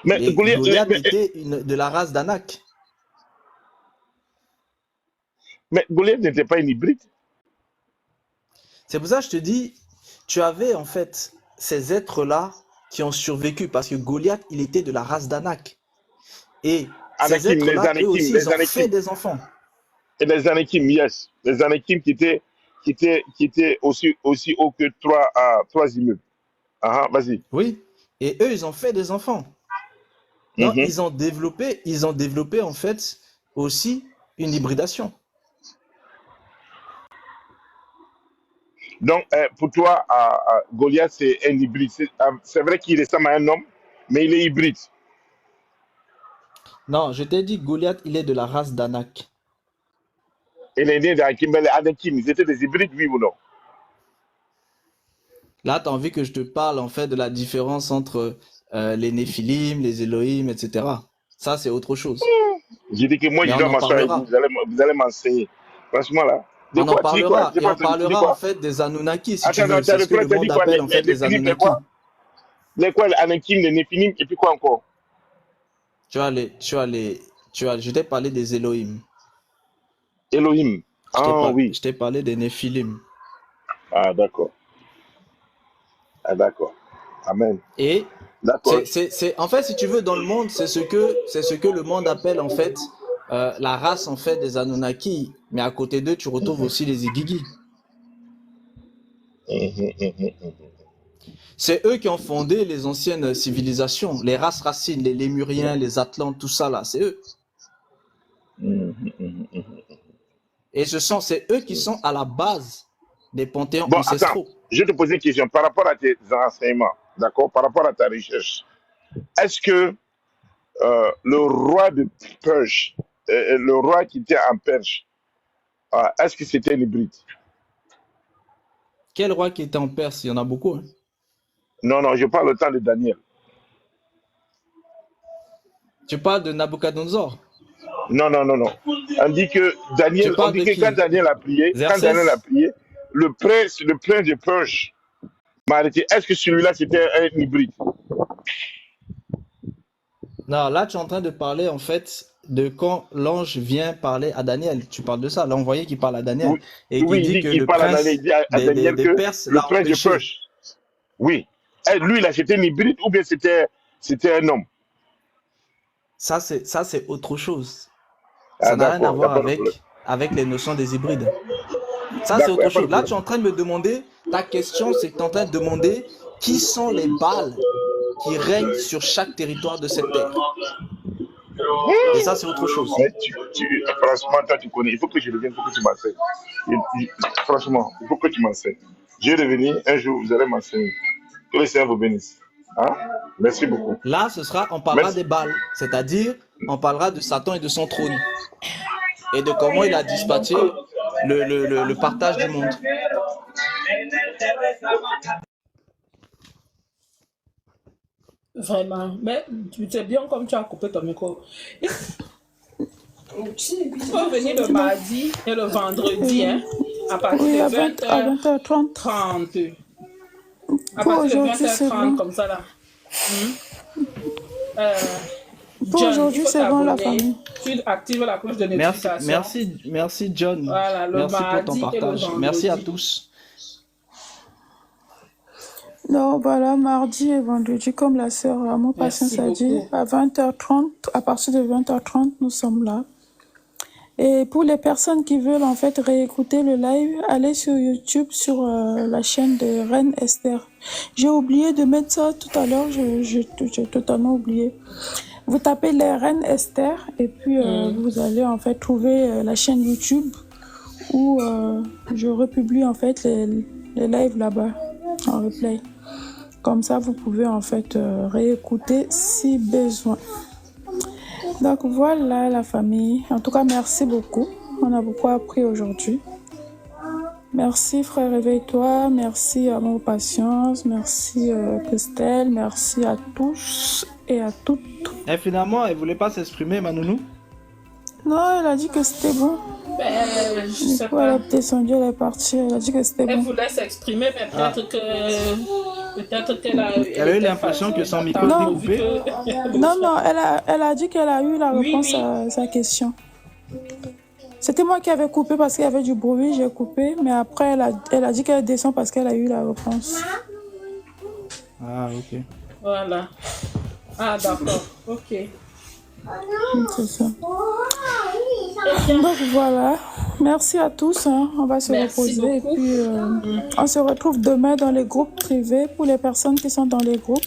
Speaker 6: Mais
Speaker 2: Les
Speaker 6: Goliath,
Speaker 2: Goliaths étaient de la race d'Anak.
Speaker 6: mais Goliath n'était pas une hybride.
Speaker 2: C'est pour ça que je te dis, tu avais en fait ces êtres-là qui ont survécu parce que Goliath, il était de la race d'Anak. Et ces
Speaker 6: Anakim, les
Speaker 2: êtres-là, eux aussi,
Speaker 6: Anakim, les
Speaker 2: ils ont fait
Speaker 6: Anakim.
Speaker 2: des enfants.
Speaker 6: Et les Anakim, yes. Les Anakim qui étaient aussi hauts que trois immeubles. Ah, vas-y.
Speaker 2: Oui. Et eux, ils ont fait des enfants. Non,
Speaker 6: Mhm.
Speaker 2: ils ont développé en fait aussi une hybridation.
Speaker 6: Donc, pour toi, Goliath, c'est un hybride. C'est vrai qu'il ressemble à un homme, mais il est hybride.
Speaker 2: Non, je t'ai dit, Goliath, il est de la race d'Anak.
Speaker 6: Et les Anakim, mais les Anakim, ils étaient des hybrides, oui ou non?
Speaker 2: Là, tu as envie que je te parle en fait de la différence entre les Néphilim, les Elohim, etc. Ça, c'est autre chose.
Speaker 6: J'ai dit que moi,
Speaker 2: Mais
Speaker 6: je
Speaker 2: on
Speaker 6: dois
Speaker 2: en
Speaker 6: m'asseoir avec vous.
Speaker 2: parlera.
Speaker 6: Vous allez m'enseigner. Franchement, là. De
Speaker 2: On en
Speaker 6: quoi? Tu dis quoi?
Speaker 2: parlera.
Speaker 6: J'ai
Speaker 2: Et
Speaker 6: pas
Speaker 2: on
Speaker 6: entendu. Tu dis
Speaker 2: parlera en
Speaker 6: quoi?
Speaker 2: fait des Anunnaki, si tu
Speaker 6: Attends,
Speaker 2: veux.
Speaker 6: tu as
Speaker 2: C'est ce que le
Speaker 6: dit
Speaker 2: monde
Speaker 6: quoi?
Speaker 2: appelle en fait
Speaker 6: Les
Speaker 2: les
Speaker 6: Néphilim, c'est
Speaker 2: Anunnaki.
Speaker 6: quoi? Les Anakim, les Néphilim, et puis quoi encore?
Speaker 2: Je t'ai parlé des Elohim.
Speaker 6: Elohim. Ah oui.
Speaker 2: Je t'ai parlé des Néphilim.
Speaker 6: Ah, d'accord. Ah, d'accord. Amen.
Speaker 2: Et
Speaker 6: D'accord.
Speaker 2: en fait, si tu veux, dans le monde, c'est ce que le monde appelle en fait la race en fait des Anunnaki. Mais à côté d'eux, tu retrouves aussi les Igigi. C'est eux qui ont fondé les anciennes civilisations, les races racines, les Lémuriens, les Atlantes, tout ça là, c'est eux. Et c'est eux qui sont à la base des panthéons
Speaker 6: Bon, attends.
Speaker 2: ancestraux.
Speaker 6: Je vais te poser une question par rapport à tes enseignements, d'accord? Par rapport à ta recherche. Est-ce que le roi de Perse, le roi qui était en Perse, est-ce que c'était un hybride?
Speaker 2: Quel roi qui était en Perse? Il y en a beaucoup. Hein.
Speaker 6: Non, non, je parle le temps de Daniel.
Speaker 2: Tu parles de Nabucodonosor?
Speaker 6: Non, non, non, non. On dit que
Speaker 2: Tu
Speaker 6: Daniel, on
Speaker 2: parles
Speaker 6: dit
Speaker 2: de
Speaker 6: que
Speaker 2: qui?
Speaker 6: quand Daniel a
Speaker 2: Xerxès?
Speaker 6: prié, le prince de Perche m'a arrêté. Est-ce que celui-là c'était un hybride?
Speaker 2: Non, là, tu es en train de parler, en fait, de quand l'ange vient parler à Daniel. Tu parles de ça. Là, on voyait qu'il parle à Daniel
Speaker 6: Oui,
Speaker 2: et
Speaker 6: oui,
Speaker 2: qu'il
Speaker 6: il
Speaker 2: dit
Speaker 6: dit
Speaker 2: que
Speaker 6: qu'il
Speaker 2: le
Speaker 6: parle à Daniel, il
Speaker 2: prince
Speaker 6: dit à Daniel
Speaker 2: des
Speaker 6: que
Speaker 2: Perses
Speaker 6: le
Speaker 2: l'a
Speaker 6: prince de
Speaker 2: empêché.
Speaker 6: Perche, oui. Lui, là, c'était un hybride ou bien c'était un homme?
Speaker 2: Ça, c'est autre chose.
Speaker 6: Ah,
Speaker 2: Ça n'a rien à
Speaker 6: d'accord, il n'y a
Speaker 2: voir
Speaker 6: pas de problème.
Speaker 2: avec les notions des hybrides. Ça, c'est
Speaker 6: D'accord, il n'y
Speaker 2: autre
Speaker 6: a pas de
Speaker 2: chose. Là,
Speaker 6: problème.
Speaker 2: tu es en train de me demander, ta question, c'est que tu es en train de demander qui sont les Baals qui règnent sur chaque territoire de cette terre. Et ça, c'est autre chose.
Speaker 6: Mais franchement, toi, tu connais. Il faut que je revienne, il faut que tu m'enseignes. Franchement, il faut que tu m'enseignes. Je vais revenir, un jour, vous allez m'enseigner. Que le Seigneur vous bénisse. Hein? Merci beaucoup.
Speaker 2: Là, on parlera
Speaker 6: Merci.
Speaker 2: des Baals, c'est-à-dire, on parlera de Satan et de son trône, et de comment il a dispatché le partage du monde.
Speaker 4: Vraiment. Mais tu sais bien comme tu as coupé ton micro. Tu peux venir le mardi et le vendredi, hein, à partir
Speaker 7: Oui,
Speaker 4: de
Speaker 7: à
Speaker 4: 20h30.
Speaker 7: 20h30.
Speaker 4: À
Speaker 7: Pour
Speaker 4: partir de
Speaker 7: aujourd'hui, c'est
Speaker 4: 20h30,
Speaker 7: bon.
Speaker 4: comme ça là. Euh,
Speaker 7: Pour
Speaker 4: John, il
Speaker 7: aujourd'hui,
Speaker 4: faut
Speaker 7: c'est bon, la
Speaker 4: t'abonner.
Speaker 7: famille.
Speaker 4: Tu actives la cloche de
Speaker 2: Merci,
Speaker 4: notification.
Speaker 2: merci John.
Speaker 4: Voilà, le
Speaker 2: Merci pour ton
Speaker 4: mardi et le
Speaker 2: partage. Merci à
Speaker 4: vendredi.
Speaker 2: tous.
Speaker 7: Non, voilà, mardi et vendredi, comme la sœur Amour Patience
Speaker 4: Merci
Speaker 7: a dit,
Speaker 4: beaucoup.
Speaker 7: à 20h30, à partir de 20h30, nous sommes là. Et pour les personnes qui veulent en fait réécouter le live, allez sur YouTube, sur la chaîne de Reine Esther. J'ai oublié de mettre ça tout à l'heure, j'ai totalement oublié. Vous tapez les Reines Esther et puis vous allez en fait trouver la chaîne YouTube où je republie en fait les lives là-bas en replay. Comme ça, vous pouvez en fait réécouter si besoin. Donc voilà la famille. En tout cas, merci beaucoup. On a beaucoup appris aujourd'hui. Merci frère Réveille-toi. Merci à mon patience. Merci Christelle. Merci à tous et à toutes.
Speaker 2: Et finalement, elle voulait pas s'exprimer, Manounou?
Speaker 7: Non, elle a dit que c'était bon.
Speaker 4: Ben, je
Speaker 7: Du
Speaker 4: sais
Speaker 7: coup, elle
Speaker 4: pas.
Speaker 7: est descendue, elle est partie. Elle a dit que c'était
Speaker 4: Elle
Speaker 7: bon.
Speaker 4: voulait s'exprimer, mais peut-être qu'elle a,
Speaker 2: Elle a eu
Speaker 4: était
Speaker 2: l'impression que
Speaker 4: fatiguée
Speaker 2: son micro
Speaker 7: Non.
Speaker 2: était
Speaker 4: d'attendre, vu
Speaker 2: coupé.
Speaker 4: que...
Speaker 7: Non, non, elle a dit qu'elle a eu la
Speaker 4: Oui,
Speaker 7: réponse
Speaker 4: oui.
Speaker 7: à sa question. C'était moi qui avais coupé parce qu'il y avait du bruit, j'ai coupé. Mais après, elle a dit qu'elle descend parce qu'elle a eu la réponse.
Speaker 2: Ah, ok.
Speaker 4: Voilà. Ah, d'accord. Ok.
Speaker 7: C'est ça.
Speaker 4: Eh bien,
Speaker 7: Donc voilà. Merci à tous. Hein. On va se
Speaker 4: merci
Speaker 7: reposer.
Speaker 4: beaucoup.
Speaker 7: Et puis, on se retrouve demain dans les groupes privés. Pour les personnes qui sont dans les groupes,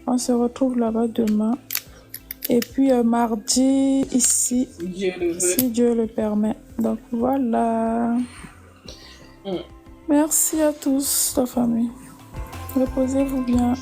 Speaker 7: on se retrouve là-bas demain. Et puis mardi, ici,
Speaker 4: Si Dieu le veut.
Speaker 7: si Dieu le permet. Donc voilà. Merci à tous, la famille. Reposez-vous bien.